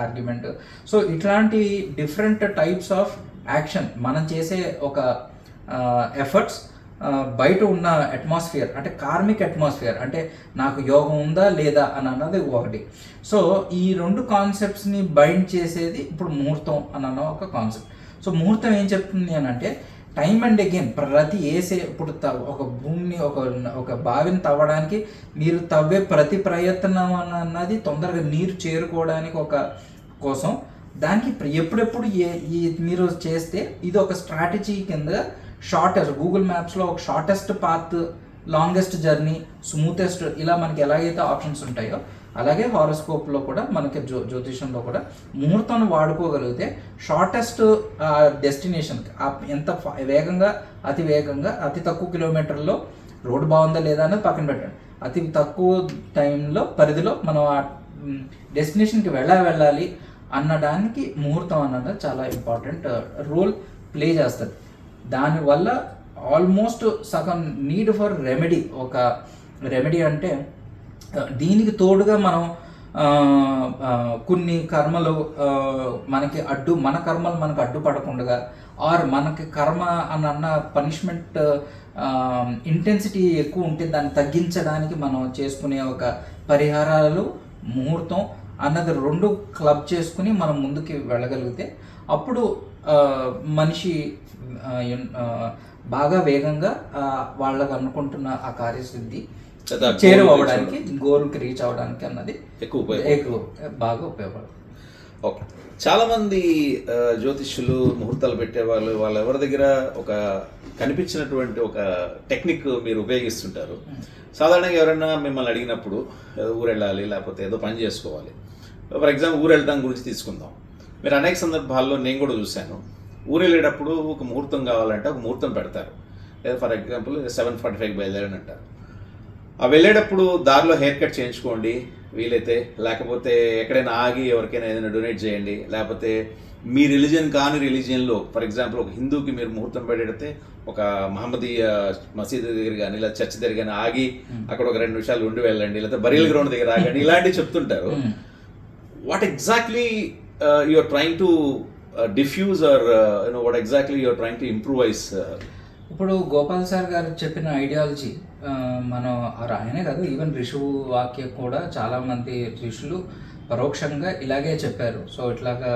[SPEAKER 3] ఆర్గ్యుమెంట్. సో ఇట్లాంటి డిఫరెంట్ టైప్స్ ఆఫ్ యాక్షన్ మనం చేసే ఒక ఎఫర్ట్స్ బయట ఉన్న అట్మాస్ఫియర్ అంటే కార్మిక్ అట్మాస్ఫియర్ అంటే నాకు యోగం ఉందా లేదా అని అన్నది ఒకటి. సో ఈ రెండు కాన్సెప్ట్స్ని బైండ్ చేసేది ఇప్పుడు ముహూర్తం అన్న ఒక కాన్సెప్ట్. సో ముహూర్తం ఏం చెప్తుంది అని అంటే టైమ్ అండ్ అగైన్ ప్రతి ఇప్పుడు ఒక భూమిని ఒక బావిని తవ్వడానికి మీరు తవ్వే ప్రతి ప్రయత్నం అన్నది తొందరగా నీరు చేరుకోవడానికి కోసం దానికి ఎప్పుడెప్పుడు మీరు చేస్తే ఇది ఒక స్ట్రాటజీ కింద షార్టెస్ట్ గూగుల్ మ్యాప్స్లో ఒక షార్టెస్ట్ పాత్, లాంగెస్ట్ జర్నీ, స్మూతెస్ట్ ఇలా మనకి ఎలాగైతే ఆప్షన్స్ ఉంటాయో అలాగే హారోస్కోప్లో కూడా మనకి జ్యోతిషంలో కూడా ముహూర్తాన్ని వాడుకోగలిగితే షార్టెస్ట్ డెస్టినేషన్ ఎంత వేగంగా అతి తక్కువ కిలోమీటర్లో రోడ్డు బాగుందా లేదా అనేది పక్కన పెట్టండి, అతి తక్కువ టైంలో పరిధిలో మనం ఆ డెస్టినేషన్కి వెళ్ళాలి అన్నదానికి ముహూర్తం అన్నది చాలా ఇంపార్టెంట్ రోల్ ప్లే చేస్తుంది. దానివల్ల ఆల్మోస్ట్ సగం నీడ్ ఫర్ రెమెడీ. ఒక రెమెడీ అంటే దీనికి తోడుగా మనం కొన్ని కర్మలు మన కర్మలు మనకు అడ్డుపడకుండా ఆర్ మనకి కర్మ అన్న పనిష్మెంట్ ఇంటెన్సిటీ ఎక్కువ ఉంటే దాన్ని తగ్గించడానికి మనం చేసుకునే ఒక పరిహారాలు ముహూర్తం అన్నది రెండు క్లబ్ చేసుకుని మనం ముందుకి వెళ్ళగలిగితే అప్పుడు మనిషి బాగా వేగంగా వాళ్ళకు అనుకుంటున్న ఆ కార్యసిద్ధి చేరువడానికి గోల్కి రీచ్ అవ్వడానికి అన్నది బాగా ఉపయోగపడుతుంది.
[SPEAKER 1] ఓకే, చాలామంది జ్యోతిష్యులు ముహూర్తాలు పెట్టేవాళ్ళు ఎవరి దగ్గర ఒక కనిపించినటువంటి ఒక టెక్నిక్ మీరు ఉపయోగిస్తుంటారు. సాధారణంగా ఎవరైనా మిమ్మల్ని అడిగినప్పుడు ఊరు వెళ్ళాలి లేకపోతే ఏదో పని చేసుకోవాలి, ఫర్ ఎగ్జాంపుల్ ఊరు వెళ్ళడం గురించి తీసుకుందాం. మీరు అనేక సందర్భాల్లో నేను కూడా చూశాను, ఊరు వెళ్ళేటప్పుడు ఒక ముహూర్తం కావాలంటే ఒక ముహూర్తం పెడతారు. లేదా ఫర్ ఎగ్జాంపుల్ 7:45 బయలుదేరని అంటారు. ఆ వెళ్ళేటప్పుడు దారిలో హెయిర్ కట్ చేయించుకోండి వీలైతే, లేకపోతే ఎక్కడైనా ఆగి ఎవరికైనా ఏదైనా డొనేట్ చేయండి, లేకపోతే మీ రిలీజియన్ కాని రిలీజియన్లో ఫర్ ఎగ్జాంపుల్ ఒక హిందూకి మీరు ముహూర్తం పెడితే ఒక మహమ్మదీయ మసీదు దగ్గర కానీ లేదా చర్చ్ దగ్గర కానీ ఆగి అక్కడ ఒక 2 నిమిషాలు ఉండి వెళ్ళండి, లేకపోతే బరియల్ గ్రౌండ్ దగ్గర ఆగండి, ఇలాంటివి చెప్తుంటారు. What exactly you are trying to diffuse or what exactly you are trying to improvise?
[SPEAKER 3] ఇప్పుడు గోపాల్ సార్ గారు చెప్పిన ఐడియాలజీ మనం ఆయనే కాదు, ఈవెన్ ఋషు వాక్య కూడా చాలామంది ఋషులు పరోక్షంగా ఇలాగే చెప్పారు. సో ఇట్లాగా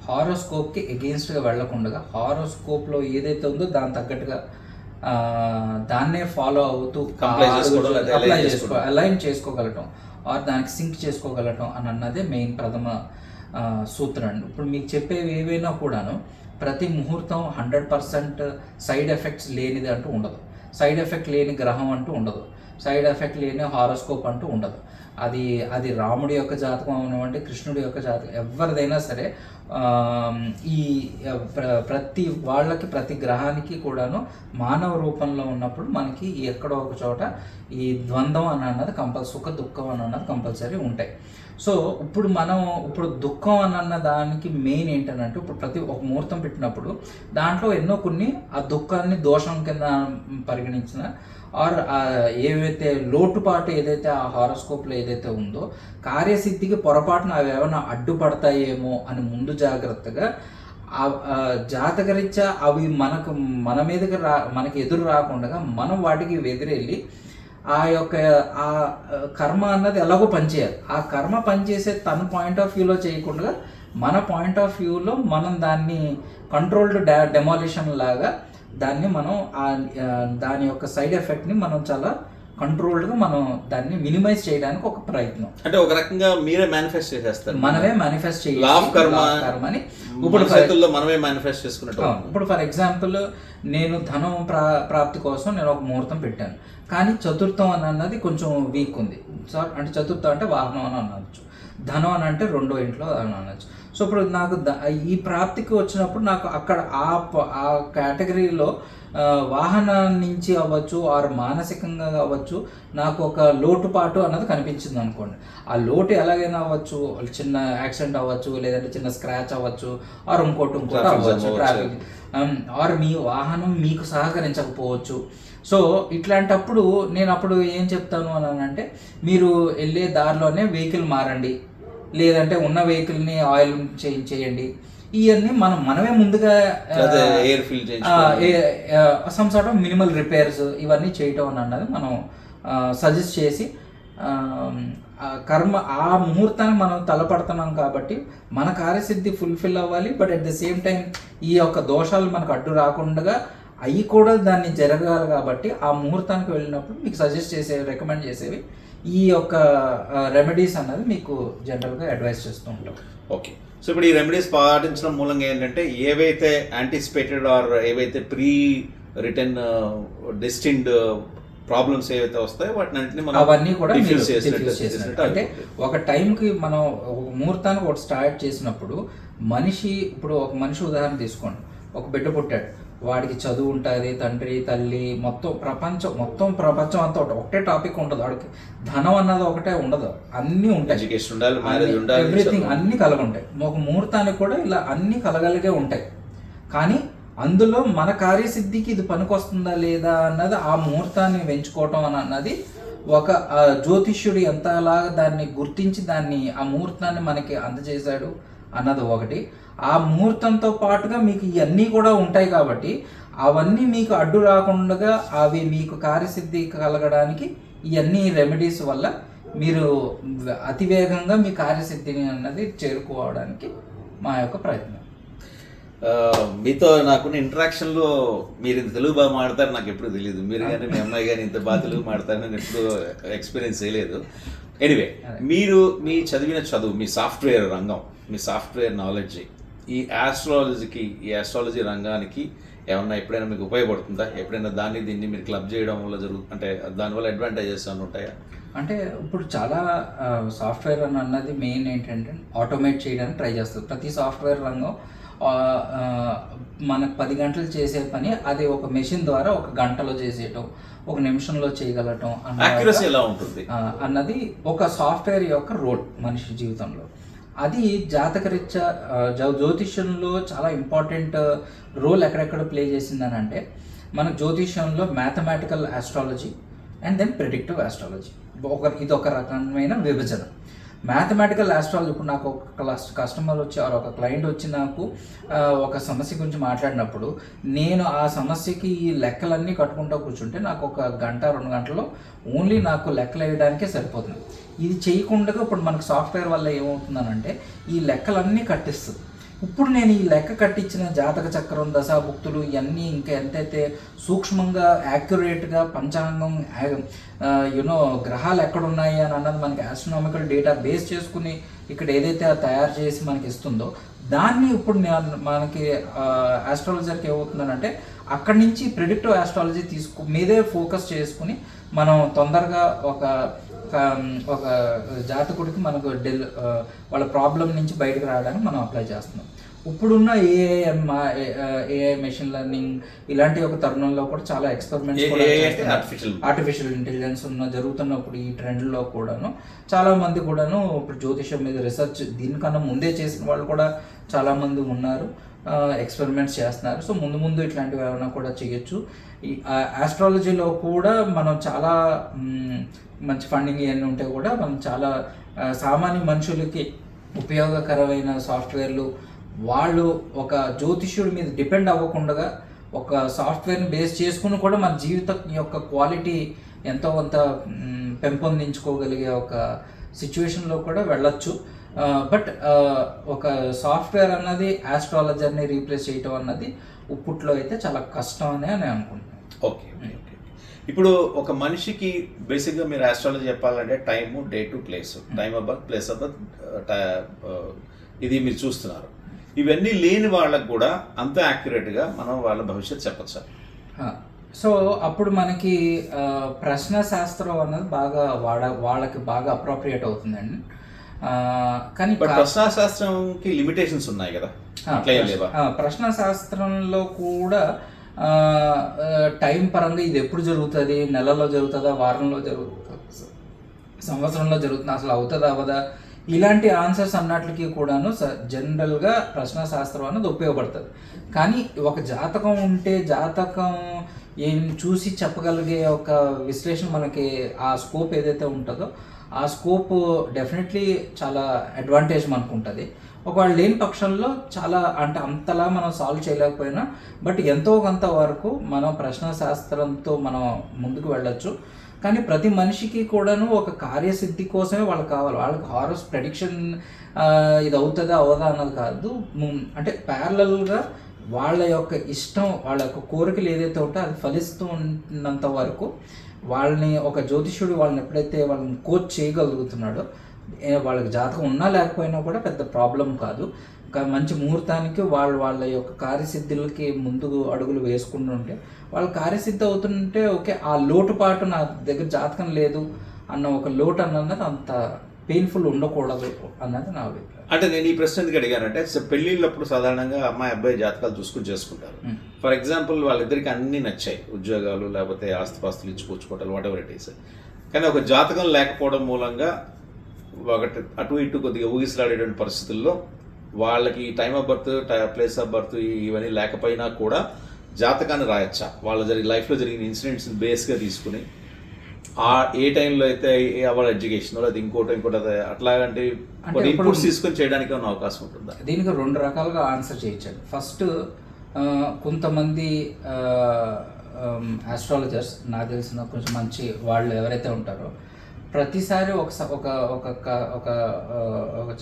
[SPEAKER 3] హారోస్కోప్కి ఎగెయిన్స్ట్గా వెళ్లకుండా హారోస్కోప్లో ఏదైతే ఉందో దాని తగ్గట్టుగా దాన్నే ఫాలో అవుతూ అలైన్ చేసుకోగలటం ఆర్ దానికి సింక్ చేసుకోగలటం అని అన్నదే మెయిన్ ప్రథమ సూత్రం. ఇప్పుడు మీకు చెప్పేవి ఏవైనా కూడాను ప్రతి ముహూర్తం 100% సైడ్ ఎఫెక్ట్స్ లేనిది అంటూ ఉండదు, సైడ్ ఎఫెక్ట్ లేని గ్రహం అంటూ ఉండదు, సైడ్ ఎఫెక్ట్ లేని హారోస్కోప్ అంటూ ఉండదు. అది అది రాముడి యొక్క జాతకం అవనివ్వండి, కృష్ణుడి యొక్క జాతకం, ఎవరిదైనా సరే ఈ ప్రతి వాళ్ళకి, ప్రతి గ్రహానికి కూడాను మానవ రూపంలో ఉన్నప్పుడు మనకి ఎక్కడో ఒక చోట ఈ ద్వంద్వం అని అన్నది సుఖ దుఃఖం అని అన్నది కంపల్సరీ ఉంటాయి. సో ఇప్పుడు దుఃఖం అని అన్న దానికి మెయిన్ ఏంటంటే, ఇప్పుడు ప్రతి ఒక ముహూర్తం పెట్టినప్పుడు దాంట్లో ఎన్నో కొన్ని ఆ దుఃఖాన్ని దోషం కింద పరిగణించిన ఆర్ ఏవైతే లోటుపాటు ఏదైతే ఆ హారోస్కోప్లో ఏదైతే ఉందో కార్యసిద్ధికి పొరపాటున అవి ఏమైనా అడ్డుపడతాయేమో అని ముందు జాగ్రత్తగా జాతకరీత్యా అవి మన మీదకి మనకి ఎదురు రాకుండా మనం వాటికి ఎదురెళ్ళి ఆ యొక్క ఆ కర్మ అన్నది ఎలాగో పనిచేయాలి. ఆ కర్మ పనిచేసే తన పాయింట్ ఆఫ్ వ్యూలో చేయకుండా మన పాయింట్ ఆఫ్ వ్యూలో మనం దాన్ని కంట్రోల్డ్ డెమాలిషన్ లాగా దాన్ని మనం దాని యొక్క సైడ్ ఎఫెక్ట్ని మనం చాలా కంట్రోల్డ్గా మనం దాన్ని మినిమైజ్ చేయడానికి ఒక ప్రయత్నం.
[SPEAKER 1] అంటే ఒక రకంగా మీరే మేనిఫెస్ట్ చేసేస్తారు,
[SPEAKER 3] మనమే మేనిఫెస్ట్ చేయాలి.
[SPEAKER 1] లా ఆఫ్ కర్మని ఇప్పుడు చేతుల్లో మనమే మేనిఫెస్ట్ చేసుకున్నట్టు.
[SPEAKER 3] ఇప్పుడు ఫర్ ఎగ్జాంపుల్ నేను ధనం ప్రాప్తి కోసం నేను ఒక ముహూర్తం పెట్టాను, కానీ చతుర్థం అని అన్నది కొంచెం వీక్ ఉంది సార్. అంటే చతుర్థం అంటే వాహనం అని అనొచ్చు, ధనం అని అంటే రెండో ఇంట్లో అని అనొచ్చు. సో ఇప్పుడు నాకు ఈ ప్రాప్తికి వచ్చినప్పుడు నాకు అక్కడ ఆ కేటగిరీలో వాహనం నుంచి అవ్వచ్చు ఆర్ మానసికంగా అవ్వచ్చు నాకు ఒక లోటుపాటు అన్నది కనిపించింది అనుకోండి. ఆ లోటు ఎలాగైనా అవ్వచ్చు, చిన్న యాక్సిడెంట్ అవ్వచ్చు, లేదంటే చిన్న స్క్రాచ్ అవ్వచ్చు, ఆర్ ఇంకోటి అవ్వచ్చు, ట్రాఫిక్ ఆర్ మీ వాహనం మీకు సహకరించకపోవచ్చు. సో ఇట్లాంటప్పుడు నేను అప్పుడు ఏం చెప్తాను అని అంటే, మీరు వెళ్ళే దారిలోనే వెహికల్ మారండి, లేదంటే ఉన్న వెహికల్ని ఆయిల్ చేంజ్ చేయండి. ఇవన్నీ మనమే ముందుగా some sort of minimal repairs ఇవన్నీ చేయటం అన్నది మనం సజెస్ట్ చేసి కర్మ ఆ ముహూర్తాన్ని మనం తలపడుతున్నాం కాబట్టి మన కార్యసిద్ధి ఫుల్ఫిల్ అవ్వాలి. But at the same time ఈ యొక్క దోషాలు మనకు అడ్డు రాకుండా అవి కూడా దాన్ని జరగాలి. కాబట్టి ఆ ముహూర్తానికి వెళ్ళినప్పుడు మీకు సజెస్ట్ చేసేవి, రికమెండ్ చేసేవి ఈ యొక్క రెమెడీస్ అన్నది మీకు జనరల్గా అడ్వైస్ చేస్తూ ఉంటాం.
[SPEAKER 1] ఓకే, సో ఇప్పుడు ఈ రెమెడీస్ పాటించడం మూలంగా ఏంటంటే ఏవైతే యాంటిసిపేటెడ్ ఆర్ ఏవైతే ప్రీ రిటర్న్ డెస్టిన్డ్ ప్రాబ్లమ్స్ ఏవైతే వస్తాయో వాటిని మనం
[SPEAKER 3] అవన్నీ కూడా అంటే ఒక టైంకి మనం ఒక ముహూర్తానికి ఒకటి స్టార్ట్ చేసినప్పుడు ఇప్పుడు ఒక మనిషి ఉదాహరణ తీసుకోండి, ఒక బిడ్డ పుట్టాడు, వాడికి చదువు ఉంటుంది, తండ్రి తల్లి మొత్తం ప్రపంచం అంతా ఒకటే టాపిక్ ఉండదు. వాడికి ధనం అన్నది ఒకటే ఉండదు, అన్నీ ఉంటాయి,
[SPEAKER 1] ఎడ్యుకేషన్ ఉండాలి, మ్యారేజ్ ఉండాలి,
[SPEAKER 3] ఎవ్రీథింగ్ అన్నీ కలగుంటాయి. ఒక ముహూర్తానికి కూడా ఇలా అన్నీ కలగలిగే ఉంటాయి. కానీ అందులో మన కార్యసిద్ధికి ఇది పనికొస్తుందా లేదా అన్నది ఆ ముహూర్తాన్ని ఎంచుకోవటం అన్నది ఒక జ్యోతిష్యుడు ఎంతలాగా దాన్ని గుర్తించి దాన్ని ఆ ముహూర్తాన్ని మనకి అందజేశాడు అన్నది ఒకటి. ఆ ముహూర్తంతో పాటుగా మీకు ఇవన్నీ కూడా ఉంటాయి కాబట్టి అవన్నీ మీకు అడ్డు రాకుండా అవి మీకు కార్యసిద్ధి కలగడానికి ఇవన్నీ రెమెడీస్ వల్ల మీరు అతివేగంగా మీ కార్యసిద్ధిని అన్నది చేరుకోవడానికి మా యొక్క ప్రయత్నం.
[SPEAKER 1] మీతో నాకున్న ఇంటరాక్షన్లో మీరు ఇంత తెలుగు బాగా మాడతారు నాకు ఎప్పుడు తెలియదు. మీరు కానీ మీ అమ్మాయి కానీ ఇంత బాగా తెలుగు మాడతారని నేను ఎప్పుడు ఎక్స్పీరియన్స్ చేయలేదు. ఎనీవే, మీరు మీ చదువు, మీ సాఫ్ట్వేర్ రంగం, మీ సాఫ్ట్వేర్ నాలెడ్జ్ ఈ ఆస్ట్రాలజీ రంగానికి ఏమన్నా ఎప్పుడైనా మీకు ఉపయోగపడుతుందా? ఎప్పుడైనా దీన్ని మీరు క్లబ్ చేయడం వల్ల అంటే దానివల్ల అడ్వాంటేజెస్ అన్నీ ఉంటాయా?
[SPEAKER 3] అంటే ఇప్పుడు చాలా సాఫ్ట్వేర్ అన్నది మెయిన్ ఏంటంటే ఆటోమేట్ చేయడానికి ట్రై చేస్తుంది. ప్రతి సాఫ్ట్వేర్ రంగం మనకు 10 గంటలు చేసే పని అది ఒక మెషిన్ ద్వారా 1 గంటలో చేసేయటం, 1 నిమిషంలో చేయగలటం అన్నది ఒక సాఫ్ట్వేర్ యొక్క రోల్ మనిషి జీవితంలో. అది జాతకరీత్యా జ్యోతిష్యంలో చాలా ఇంపార్టెంట్ రోల్ ఎక్కడెక్కడ ప్లే చేసిందని అంటే, మన జ్యోతిష్యంలో mathematical astrology and then predictive astrology ఇది ఒక రకమైన విభజన. మ్యాథమెటికల్ ఆస్ట్రాలజీ, ఇప్పుడు నాకు ఒక కస్టమర్ వచ్చి ఒక క్లయింట్ వచ్చి నాకు ఒక సమస్య గురించి మాట్లాడినప్పుడు నేను ఆ సమస్యకి ఈ లెక్కలన్నీ కట్టుకుంటూ కూర్చుంటే నాకు 1 గంట 2 గంటల్లో ఓన్లీ నాకు లెక్కలు వేయడానికే సరిపోతుంది. ఇది చేయకుండా ఇప్పుడు మనకు సాఫ్ట్వేర్ వల్ల ఏమవుతుందనంటే ఈ లెక్కలన్నీ కట్టిస్తుంది. ఇప్పుడు నేను ఈ లెక్క కట్టించిన జాతక చక్రం, దశాభుక్తులు ఇవన్నీ ఇంకా ఎంతైతే సూక్ష్మంగా యాక్యురేట్గా పంచాంగం గ్రహాలు ఎక్కడున్నాయి అని అన్నది మనకి ఆస్ట్రోనామికల్ డేటా బేస్ చేసుకుని ఇక్కడ ఏదైతే తయారు చేసి మనకి ఇస్తుందో దాన్ని ఇప్పుడు మనకి ఆస్ట్రాలజర్కి ఏమవుతుందనంటే అక్కడి నుంచి ప్రెడిక్టివ్ ఆస్ట్రాలజీ మీదే ఫోకస్ చేసుకుని మనం తొందరగా ఒక ఒక జాతకుడికి మనకు వాళ్ళ ప్రాబ్లం నుంచి బయటకు రావడానికి మనం అప్లై చేస్తున్నాం. ఇప్పుడున్న ఏఐ మెషిన్ లెర్నింగ్ ఇలాంటి ఒక తరుణంలో కూడా చాలా ఎక్స్పెరిమెంట్స్ ఆర్టిఫిషియల్ ఇంటెలిజెన్స్ జరుగుతున్నప్పుడు ఈ ట్రెండ్లో కూడాను చాలా మంది కూడాను ఇప్పుడు జ్యోతిషం మీద రీసెర్చ్ దీనికన్నా ముందే చేసిన వాళ్ళు కూడా చాలా మంది ఉన్నారు, ఎక్స్పెరిమెంట్స్ చేస్తున్నారు. సో ముందు ఇట్లాంటివి ఏమైనా కూడా చేయొచ్చు. ఈ ఆస్ట్రాలజీలో కూడా మనం చాలా మంచి ఫండింగ్ ఇవన్నీ ఉంటే కూడా మనం చాలా సామాన్య మనుషులకి ఉపయోగకరమైన సాఫ్ట్వేర్లు, వాళ్ళు ఒక జ్యోతిష్యుడి మీద డిపెండ్ అవ్వకుండా ఒక సాఫ్ట్వేర్ని బేస్ చేసుకుని కూడా మన జీవితం యొక్క క్వాలిటీ ఎంతో కొంత పెంపొందించుకోగలిగే ఒక సిచ్యువేషన్లో కూడా వెళ్ళొచ్చు. బట్ ఒక సాఫ్ట్వేర్ అన్నది ఆస్ట్రాలజర్ని రీప్లేస్ చేయటం అన్నది ఇప్పట్లో అయితే చాలా కష్టం అని నేను అనుకుంటున్నాను.
[SPEAKER 1] ఓకే. ఇప్పుడు ఒక మనిషికి బేసిక్గా మీరు ఆస్ట్రాలజీ చెప్పాలంటే time, date, place, time of birth, place of birth, ఇది మీరు చూస్తున్నారు. ఇవన్నీ లేని వాళ్ళకు కూడా అంత యాక్యురేట్గా మనం వాళ్ళ భవిష్యత్తు చెప్పచ్చు.
[SPEAKER 3] సో అప్పుడు మనకి ప్రశ్న శాస్త్రం అన్నది బాగా వాళ్ళకి బాగా అప్రోప్రియేట్ అవుతుందండి. కానీ
[SPEAKER 1] ప్రశ్న శాస్త్రంకి లిమిటేషన్స్ ఉన్నాయి కదా,
[SPEAKER 3] ప్రశ్న శాస్త్రంలో కూడా టైం పరంగా ఇది ఎప్పుడు జరుగుతుంది, నెలలో జరుగుతుందా, వారంలో జరుగుతుందా, సంవత్సరంలో జరుగుతుందా, అసలు అవుతుందా అవదా, ఇలాంటి ఆన్సర్స్ అన్నట్లకి కూడాను జనరల్గా ప్రశ్న శాస్త్రం అన్నది ఉపయోగపడుతుంది. కానీ ఒక జాతకం ఉంటే జాతకం ఏం చూసి చెప్పగలిగే ఒక విశ్లేషణ మనకి ఆ స్కోప్ ఏదైతే ఉంటుందో ఆ స్కోప్ డెఫినెట్లీ చాలా అడ్వాంటేజ్ మనకు ఉంటుంది. ఒకవేళ లేని పక్షంలో చాలా అంటే అంతలా మనం సాల్వ్ చేయలేకపోయినా బట్ ఎంతో కొంత వరకు మనం ప్రశ్న శాస్త్రంతో మనం ముందుకు వెళ్ళొచ్చు. కానీ ప్రతి మనిషికి కూడాను ఒక కార్యసిద్ధి కోసమే వాళ్ళకి కావాలి. వాళ్ళకి హారస్ ప్రెడిక్షన్ ఇది అవుతుందా అవదా అన్నది కాదు. అంటే ప్యారలల్గా వాళ్ళ యొక్క ఇష్టం, వాళ్ళ యొక్క కోరికలు ఏదైతే ఉంటే అది ఫలిస్తూ ఉన్నంత వరకు వాళ్ళని ఒక జ్యోతిష్యుడు వాళ్ళని ఎప్పుడైతే వాళ్ళని కోచ్ చేయగలుగుతున్నాడో వాళ్ళకి జాతకం ఉన్నా లేకపోయినా కూడా పెద్ద ప్రాబ్లం కాదు. మంచి ముహూర్తానికి వాళ్ళ యొక్క కార్యసిద్ధులకి ముందుకు అడుగులు వేసుకుంటుంటే వాళ్ళ కార్యసిద్ధి అవుతుంటే ఓకే, ఆ లోటుపాటు నా దగ్గర జాతకం లేదు అన్న ఒక లోటు అన్నది అంత పెయిన్ఫుల్ ఉండకూడదు అన్నది నా అభిప్రాయం.
[SPEAKER 1] అంటే నేను ఈ ప్రశ్న ఎందుకు అడిగానంటే పెళ్ళిళ్ళప్పుడు సాధారణంగా అమ్మాయి అబ్బాయి జాతకాలు చూసుకుని చేసుకుంటారు. ఫర్ ఎగ్జాంపుల్ వాళ్ళిద్దరికి అన్నీ నచ్చాయి, ఉద్యోగాలు లేకపోతే ఆస్తిపాస్తులు ఇచ్చిపుచ్చుకోవటాలు వాట్ ఎవర్ ఇట్ ఈస్. కానీ ఒక జాతకం లేకపోవడం మూలంగా ఒకటి అటు ఇటు కొద్దిగా ఊగిసలాడేటువంటి పరిస్థితుల్లో వాళ్ళకి time of birth, place of birth ఇవన్నీ లేకపోయినా కూడా జాతకాన్ని రాయొచ్చా? వాళ్ళ లైఫ్లో జరిగిన ఇన్సిడెంట్స్ బేస్గా తీసుకుని ఏ టైంలో అయితే వాళ్ళ ఎడ్యుకేషన్ లేదా ఇంకోటి అట్లాంటి ఇన్పుట్స్ తీసుకొని చేయడానికి ఏమైనా అవకాశం ఉంటుందా?
[SPEAKER 3] దీనికి 2 రకాలుగా ఆన్సర్ చేయొచ్చు. ఫస్ట్, కొంతమంది ఆస్ట్రాలజర్స్ నాకు తెలిసిన కొంచెం మంచి వాళ్ళు ఎవరైతే ఉంటారో ప్రతిసారి ఒక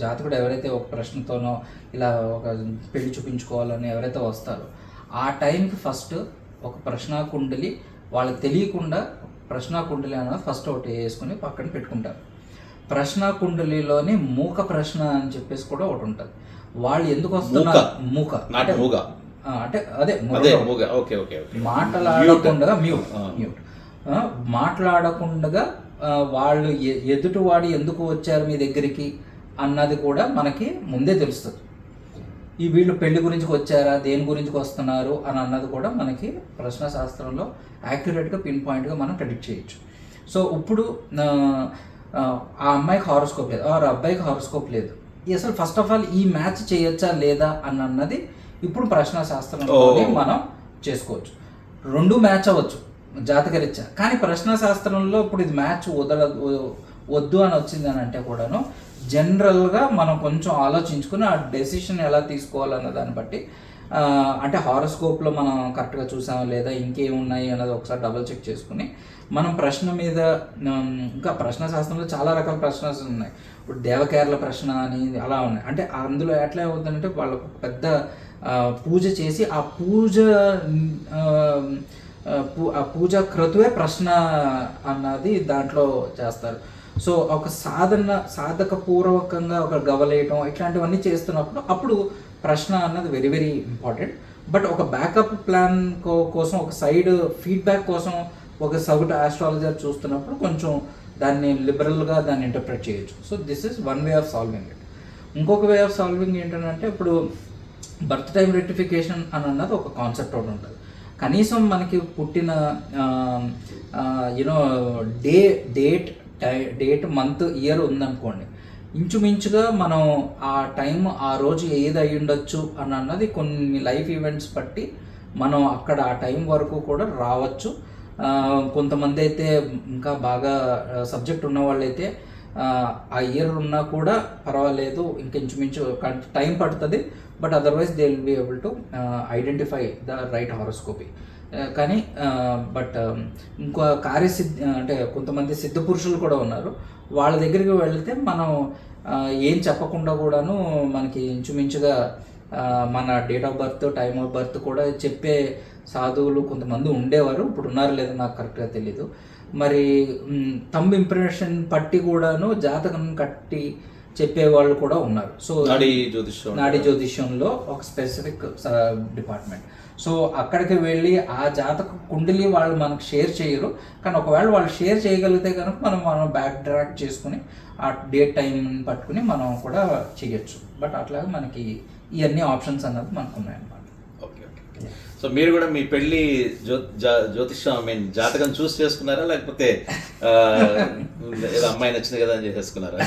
[SPEAKER 3] జాతకుడు ఎవరైతే ఒక ప్రశ్నతోనో ఇలా ఒక పెళ్లి చూపించుకోవాలని ఎవరైతే వస్తారో ఆ టైంకి ఫస్ట్ ఒక ప్రశ్న కుండలి వాళ్ళకి తెలియకుండా ప్రశ్న కుండలి అన్నది ఫస్ట్ ఒకటి వేసుకుని పక్కన పెట్టుకుంటారు. ప్రశ్న కుండలిలోని మూక ప్రశ్న అని చెప్పేసి కూడా ఒకటి ఉంటుంది. వాళ్ళు ఎందుకు వస్తున్నారు, మూక అంటే అదే మాట్లాడకుండా మ్యూట్ మాట్లాడకుండా వాళ్ళు ఎదుటివాడు ఎందుకు వచ్చారు మీ దగ్గరికి అన్నది కూడా మనకి ముందే తెలుస్తుంది. ఈ వీళ్ళు పెళ్లి గురించి వచ్చారా, దేని గురించి వస్తున్నారు అని అన్నది కూడా మనకి ప్రశ్న శాస్త్రంలో యాక్యురేట్గా పిన్ పాయింట్గా మనం ప్రెడిక్ట్ చేయొచ్చు. సో ఇప్పుడు ఆ అమ్మాయికి హారోస్కోప్ లేదు, ఆ అబ్బాయికి హారోస్కోప్ లేదు, అసలు ఫస్ట్ ఆఫ్ ఆల్ ఈ మ్యాచ్ చేయొచ్చా లేదా అన్నది ఇప్పుడు ప్రశ్న శాస్త్రంలో మనం చేసుకోవచ్చు. 2 మ్యాచ్ అవ్వచ్చు జాతకరీత్యా. కానీ ప్రశ్న శాస్త్రంలో ఇప్పుడు ఇది మ్యాచ్ వద్దు అని వచ్చింది అని అంటే కూడాను జనరల్గా మనం కొంచెం ఆలోచించుకుని ఆ డెసిషన్ ఎలా తీసుకోవాలన్న దాన్ని బట్టి అంటే హారోస్కోప్లో మనం కరెక్ట్గా చూసామా లేదా ఇంకేమున్నాయి అన్నది ఒకసారి డబుల్ చెక్ చేసుకుని మనం ప్రశ్న మీద ఇంకా ప్రశ్న శాస్త్రంలో చాలా రకాల ప్రశ్నలు ఉన్నాయి. ఇప్పుడు దేవకేరళ ప్రశ్న అని అలా ఉన్నాయి. అంటే అందులో ఎట్లా అవుతుందంటే వాళ్ళకు పెద్ద పూజ చేసి ఆ పూజ క్రతువే ప్రశ్న అన్నది దాంట్లో చేస్తారు. సో ఒక సాధకపూర్వకంగా ఒక గవలేయటం ఇట్లాంటివన్నీ చేస్తున్నప్పుడు అప్పుడు ప్రశ్న అన్నది వెరీ వెరీ ఇంపార్టెంట్. బట్ ఒక బ్యాకప్ ప్లాన్ కోసం ఒక సైడ్ ఫీడ్బ్యాక్ కోసం ఒక సగటు ఆస్ట్రాలజర్ చూస్తున్నప్పుడు కొంచెం దాన్ని లిబరల్గా దాన్ని ఇంటర్ప్రిట్ చేయొచ్చు. So this is one way of solving it. ఇంకొక వే ఆఫ్ సాల్వింగ్ ఏంటంటే ఇప్పుడు బర్త్ టైం రెక్టిఫికేషన్ అని అన్నది ఒక కాన్సెప్ట్ ఒకటి ఉంటుంది. కనీసం మనకి పుట్టిన యూనో డేట్ మంత్ ఇయర్ ఉందనుకోండి, ఇంచుమించుగా మనం ఆ టైం ఆ రోజు ఏది అయి ఉండొచ్చు అని అన్నది కొన్ని లైఫ్ ఈవెంట్స్ బట్టి మనం అక్కడ ఆ టైం వరకు కూడా రావచ్చు. కొంతమంది అయితే ఇంకా బాగా సబ్జెక్ట్ ఉన్న వాళ్ళైతే ఆ ఇయర్ ఉన్నా కూడా పర్వాలేదు, ఇంకొంచుమించు టైం పడుతుంది, but otherwise they will be able to identify the right horoscopy. కానీ బట్ ఇంకో కార్యసిద్ధి అంటే కొంతమంది సిద్ధ పురుషులు కూడా ఉన్నారు. వాళ్ళ దగ్గరికి వెళితే మనం ఏం చెప్పకుండా కూడాను మనకి ఇంచుమించుగా మన date of birth, time of birth కూడా చెప్పే సాధువులు కొంతమంది ఉండేవారు. ఇప్పుడు ఉన్నారు లేదో నాకు కరెక్ట్గా తెలీదు. మరి థంబ్ ఇంప్రెషన్ పట్టి కూడాను జాతకం కట్టి చెప్పేవాళ్ళు కూడా ఉన్నారు. సో నాడీ జ్యోతిష్యంలో ఒక స్పెసిఫిక్ డిపార్ట్మెంట్. సో అక్కడికి వెళ్ళి ఆ జాతక కుండలి వాళ్ళు మనకు షేర్ చేయరు, కానీ ఒకవేళ వాళ్ళు షేర్ చేయగలిగితే కనుక మనం బ్యాక్ ట్రాక్ చేసుకుని ఆ డేట్ టైం పట్టుకుని మనం కూడా చేయొచ్చు. బట్ అట్లాగే మనకి ఇవన్నీ ఆప్షన్స్ అన్నది మనకు ఉన్నాయన్నమాట.
[SPEAKER 1] Okay okay. సో మీరు కూడా మీ పెళ్లి జ్యోతిష్యం జాతకం చూసి చేసుకున్నారా, లేకపోతే ఏదో అమ్మాయి నచ్చింది కదా అని చేసేసుకున్నారా?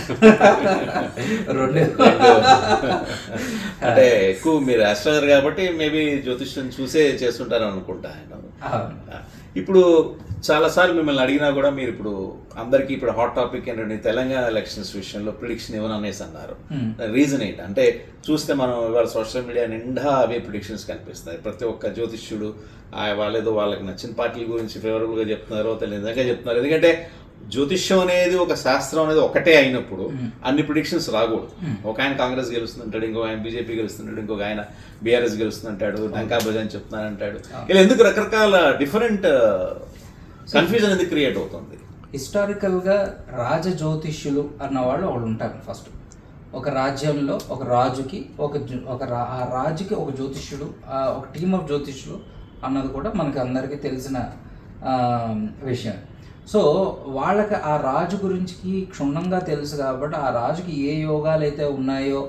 [SPEAKER 1] అంటే ఎక్కువ మీరు ఆస్ట్రాలజర్ కాబట్టి మేబీ జ్యోతిష్యం చూసే చేస్తుంటారు అనుకుంటా. ఇప్పుడు చాలాసార్లు మిమ్మల్ని అడిగినా కూడా మీరు ఇప్పుడు అందరికీ ఇప్పుడు హాట్ టాపిక్ ఏంటంటే తెలంగాణ ఎలక్షన్స్ విషయంలో ప్రిడిక్షన్ ఇవ్వను అనేసి అన్నారు. రీజన్ ఏంటి అంటే చూస్తే మనం ఇవాళ సోషల్ మీడియా నిండా అవే ప్రిడిక్షన్స్ కనిపిస్తాయి. ప్రతి ఒక్క జ్యోతిష్యుడు వాళ్ళేదో వాళ్ళకి నచ్చిన పార్టీల గురించి ఫేవరబుల్గా చెప్తున్నారో తెలియదుగా చెప్తున్నారు. ఎందుకంటే జ్యోతిష్యం అనేది ఒక శాస్త్రం అనేది ఒకటే అయినప్పుడు అన్ని ప్రిడిక్షన్స్ రాకూడదు. ఒక ఆయన కాంగ్రెస్ గెలుస్తుంటాడు, ఇంకో ఆయన బీజేపీ గెలుస్తుంటాడు, ఇంకొక ఆయన బీఆర్ఎస్ గెలుస్తుంటాడు, డంకా భజన్ చెప్తున్నానంటాడు. ఇలా ఎందుకు రకరకాల డిఫరెంట్ కన్ఫ్యూజన్ ఎందుకు క్రియేట్ అవుతుంది?
[SPEAKER 3] హిస్టారికల్గా రాజ జ్యోతిష్యులు అన్న వాళ్ళు ఉంటారు. ఫస్ట్ ఒక రాజ్యంలో ఒక రాజుకి ఆ రాజుకి ఒక జ్యోతిష్యుడు, ఒక టీమ్ ఆఫ్ జ్యోతిష్యులు అన్నది కూడా మనకి అందరికీ తెలిసిన విషయం. సో వాళ్ళకి ఆ రాజు గురించి క్షుణ్ణంగా తెలుసు కాబట్టి ఆ రాజుకి ఏ యోగాలు అయితే ఉన్నాయో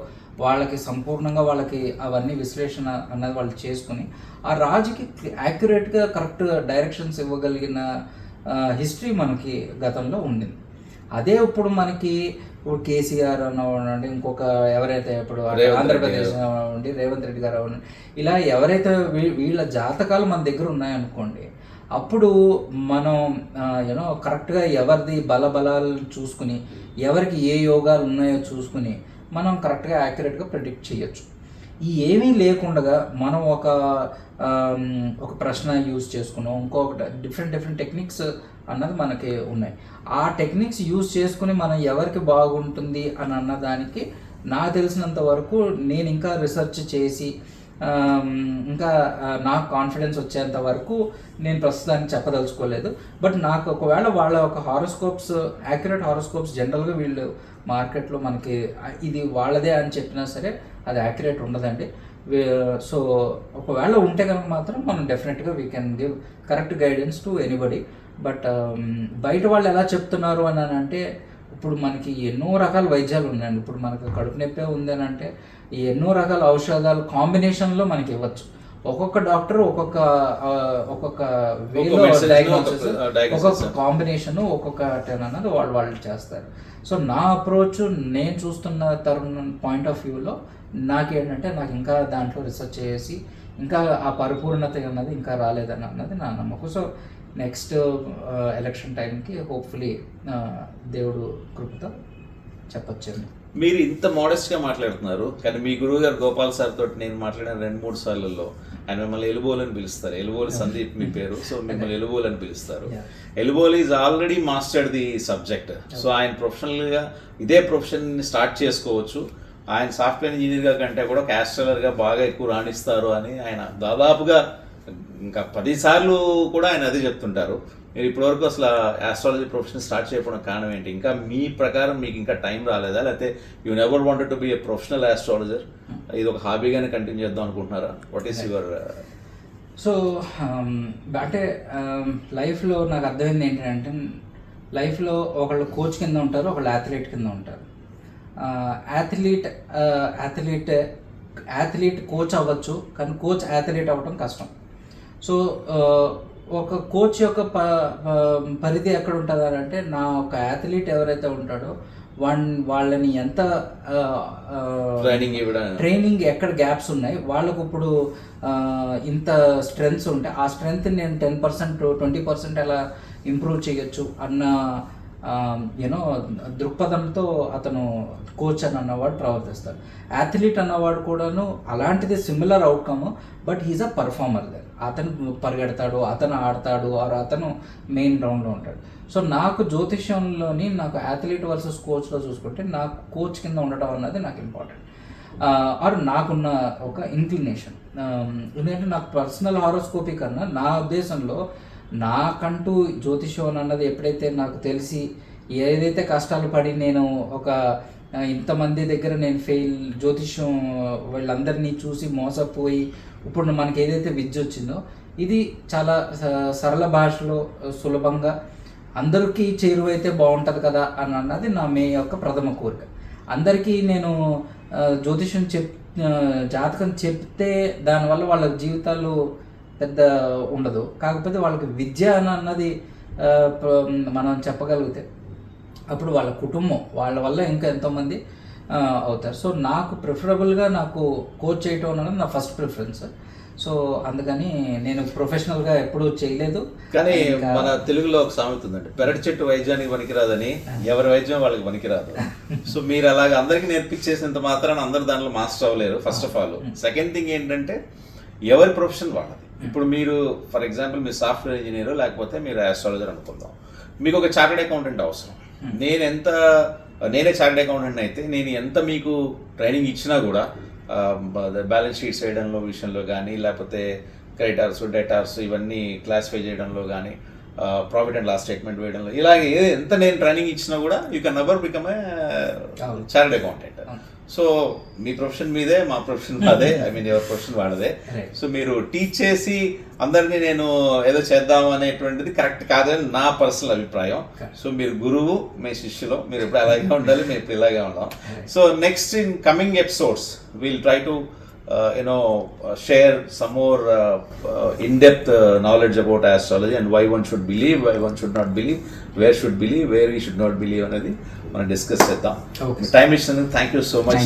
[SPEAKER 3] వాళ్ళకి సంపూర్ణంగా వాళ్ళకి అవన్నీ విశ్లేషణ అన్నది వాళ్ళు చేసుకుని ఆ రాజుకి యాక్యురేట్గా కరెక్ట్ డైరెక్షన్స్ ఇవ్వగలిగిన హిస్టరీ మనకి గతంలో ఉండింది. అదే ఇప్పుడు మనకి ఇప్పుడు కేసీఆర్ అవ్వండి, ఇంకొక ఎవరైతే ఇప్పుడు ఆంధ్రప్రదేశ్ అవ్వండి, రేవంత్ రెడ్డి గారు అవ్వండి, ఇలా ఎవరైతే వీళ్ళ జాతకాలు మన దగ్గర ఉన్నాయనుకోండి, అప్పుడు మనం యూనో కరెక్ట్గా ఎవరిది బలబలాలు చూసుకుని ఎవరికి ఏ యోగాలు ఉన్నాయో చూసుకుని మనం కరెక్ట్గా యాక్యురేట్గా ప్రిడిక్ట్ చేయొచ్చు. ఈ ఏమీ లేకుండా మనం ఒక ప్రశ్న యూజ్ చేసుకున్నాం, ఇంకొకటి డిఫరెంట్ టెక్నిక్స్ అన్నది మనకి ఉన్నాయి. ఆ టెక్నిక్స్ యూజ్ చేసుకుని మనం ఎవరికి బాగుంటుంది అని అన్నదానికి నాకు తెలిసినంత వరకు నేను ఇంకా రీసెర్చ్ చేసి ఇంకా నాకు కాన్ఫిడెన్స్ వచ్చేంత వరకు నేను ప్రస్తుతానికి చెప్పదలుచుకోలేదు. బట్ నాకు ఒకవేళ వాళ్ళ ఒక హారోస్కోప్స్ యాక్యురేట్ హారోస్కోప్స్ జనరల్గా వీళ్ళు మార్కెట్లో మనకి ఇది వాళ్ళదే అని చెప్పినా సరే అది యాక్యురేట్ ఉండదండి. సో ఒకవేళ ఉంటే కనుక మాత్రం మనం డెఫినెట్గా we can give correct guidance to anybody. But బయట వాళ్ళు ఎలా చెప్తున్నారు అని అంటే ఇప్పుడు మనకి ఎన్నో రకాల వైద్యాలు ఉన్నాయండి. ఇప్పుడు మనకు కడుపు నొప్పే ఉంది అని అంటే ఎన్నో రకాల ఔషధాలు కాంబినేషన్లో మనకి ఇవ్వచ్చు. ఒక్కొక్క డాక్టర్ ఒక్కొక్క వేలో డయాగ్నోసిస్, ఒక్కొక్క కాంబినేషన్, ఒక్కొక్క అన్నది వాళ్ళు చేస్తారు. సో నా అప్రోచ్ నేను చూస్తున్న తరుణ పాయింట్ ఆఫ్ వ్యూలో నాకేంటంటే నాకు ఇంకా దాంట్లో రీసెర్చ్ చేసి ఇంకా ఆ పరిపూర్ణత అన్నది ఇంకా రాలేదని అన్నది నా నమ్మకం. సో నెక్స్ట్ ఎలక్షన్ టైంకి హోప్ఫుల్లీ దేవుడు కృపతో చెప్పొచ్చండి.
[SPEAKER 1] మీరు ఇంత మోడెస్ట్గా మాట్లాడుతున్నారు, కానీ మీ గురువు గారు గోపాల్ సార్ తోటి నేను మాట్లాడిన 2-3 సార్లలో ఆయన మిమ్మల్ని ఎలుబోలు అని పిలుస్తారు. ఎలుబోలు సందీప్ మీ పేరు, సో మిమ్మల్ని ఎలుబోలు అని పిలుస్తారు. Elubolu is already mastered the subject. So ఆయన ప్రొఫెషనల్గా ఇదే ప్రొఫెషన్ స్టార్ట్ చేసుకోవచ్చు. ఆయన సాఫ్ట్వేర్ ఇంజనీర్గా కంటే కూడా ఒక ఆస్ట్రాలజర్గా బాగా ఎక్కువ రాణిస్తారు అని ఆయన దాదాపుగా ఇంకా 10 సార్లు కూడా ఆయన అదే చెప్తుంటారు. మీరు ఇప్పటివరకు అసలు ఆస్ట్రాలజీ ప్రొఫెషన్ స్టార్ట్ చేయడం కారణం ఏంటి? ఇంకా మీ ప్రకారం మీకు ఇంకా టైం రాలేదా, లేకపోతే you never wanted to be a professional astrologer, ఇది ఒక హాబీగానే కంటిన్యూ చేద్దాం అనుకుంటున్నారా? What is your? సో
[SPEAKER 3] అంటే లైఫ్లో నాకు అర్థమైంది ఏంటంటే లైఫ్లో ఒకళ్ళు కోచ్ కింద ఉంటారు, ఒకళ్ళు అథ్లీట్ కింద ఉంటారు. అథ్లీట్ కోచ్ అవ్వచ్చు, కానీ కోచ్ అథ్లీట్ అవ్వడం కష్టం. సో ఒక కోచ్ యొక్క పరిధి ఎక్కడ ఉంటుంది అంటే, నా ఒక అథ్లీట్ ఎవరైతే ఉంటాడో వాళ్ళని ఎంత ట్రైనింగ్ ఎక్కడ గ్యాప్స్ ఉన్నాయి, వాళ్ళకు ఇప్పుడు ఇంత స్ట్రెంగ్స్ ఉంటే ఆ స్ట్రెంగ్త్ నేను 10% 20% ఎలా ఇంప్రూవ్ చేయొచ్చు అన్న యూనో దృక్పథంతో అతను కోచ్ అని అన్నవాడు ప్రవర్తిస్తాడు. అథ్లీట్ అన్నవాడు కూడాను అలాంటిది similar outcome, but he's a performer. అతను పరిగెడతాడు, అతను ఆడతాడు, ఆర్ అతను మెయిన్ రౌండ్లో ఉంటాడు. సో నాకు జ్యోతిష్యంలోని నాకు అథ్లీట్ వర్సెస్ కోచ్లో చూసుకుంటే నాకు కోచ్ కింద ఉండటం అన్నది నాకు ఇంపార్టెంట్, ఆర్ నాకున్న ఒక ఇంక్లినేషన్. ఎందుకంటే నాకు పర్సనల్ హారోస్కోపీ కన్నా నా ఉద్దేశంలో నాకంటూ జ్యోతిష్యం అన్నది ఎప్పుడైతే నాకు తెలిసి ఏదైతే కష్టాలు పడి నేను ఒక ఇంతమంది దగ్గర నేను జ్యోతిష్యం వీళ్ళందరినీ చూసి మోసపోయి ఇప్పుడు మనకి ఏదైతే విద్య వచ్చిందో ఇది చాలా సరళ భాషలో సులభంగా అందరికీ చేరువైతే బాగుంటుంది కదా అని అన్నది నా యొక్క ప్రథమ కోరిక. అందరికీ నేను జ్యోతిష్యం జాతకం చెప్తే దానివల్ల వాళ్ళ జీవితాలు పెద్ద ఉండదు, కాకపోతే వాళ్ళకి విద్య అన్నది మనం చెప్పగలిగితే అప్పుడు వాళ్ళ కుటుంబం వాళ్ళ వల్ల ఇంకా ఎంతోమంది అవుతారు. సో నాకు ప్రిఫరబుల్గా నాకు కోచ్ చేయటం అన్నది నా ఫస్ట్ ప్రిఫరెన్స్. సో అందుకని నేను ప్రొఫెషనల్గా ఎప్పుడూ చేయలేదు.
[SPEAKER 1] కానీ మన తెలుగులో ఒక సామెత ఉందండి, పెరటి చెట్టు వైద్యానికి పనికిరాదని, ఎవరి వైద్యం వాళ్ళకి పనికిరాదు. సో మీరు అలాగ అందరికీ నేర్పించేసినంత మాత్రాన అందరు దాంట్లో మాస్టర్ అవ్వలేరు, first of all. Second thing ఏంటంటే ఎవరి ప్రొఫెషన్ వాళ్ళది. ఇప్పుడు మీరు ఫర్ ఎగ్జాంపుల్ మీరు సాఫ్ట్వేర్ ఇంజనీర్ లేకపోతే మీరు ఆస్ట్రాలజర్ అనుకుందాం, మీకు ఒక చార్టెడ్ అకౌంటెంట్ అవసరం. నేనే చార్టెడ్ అకౌంటెంట్ అయితే నేను ఎంత మీకు ట్రైనింగ్ ఇచ్చినా కూడా బ్యాలెన్స్ షీట్స్ వేయడంలో విషయంలో కానీ, లేకపోతే క్రెడిటార్స్ డెటార్స్ ఇవన్నీ క్లాసిఫై చేయడంలో కానీ, ప్రాఫిట్ అండ్ లాస్ స్టేట్మెంట్ వేయడంలో, ఇలాగే ఎంత నేను ట్రైనింగ్ ఇచ్చినా కూడా you can never become a chartered accountant. So me profession మీదే, మా ప్రొఫెషన్ మాదే, ఐ మీన్ ఎవరి ప్రొఫెషన్ వాడదే. సో మీరు టీచ్ చేసి అందరినీ నేను ఏదో చేద్దాం అనేటువంటిది కరెక్ట్ కాదని నా పర్సనల్ అభిప్రాయం. సో మీరు గురువు, మీ శిష్యులు, మీరు ఎప్పుడు అలాగే ఉండాలి, మేము ఇప్పుడు ఇలాగే ఉండాం. So next in coming episodes we'll try to share some more in-depth knowledge about astrology and why one should believe, why one should not believe, where should believe, where we should not believe అనేది మనం discuss చేద్దాం. Time ఇచ్చినందుకు thank you so much.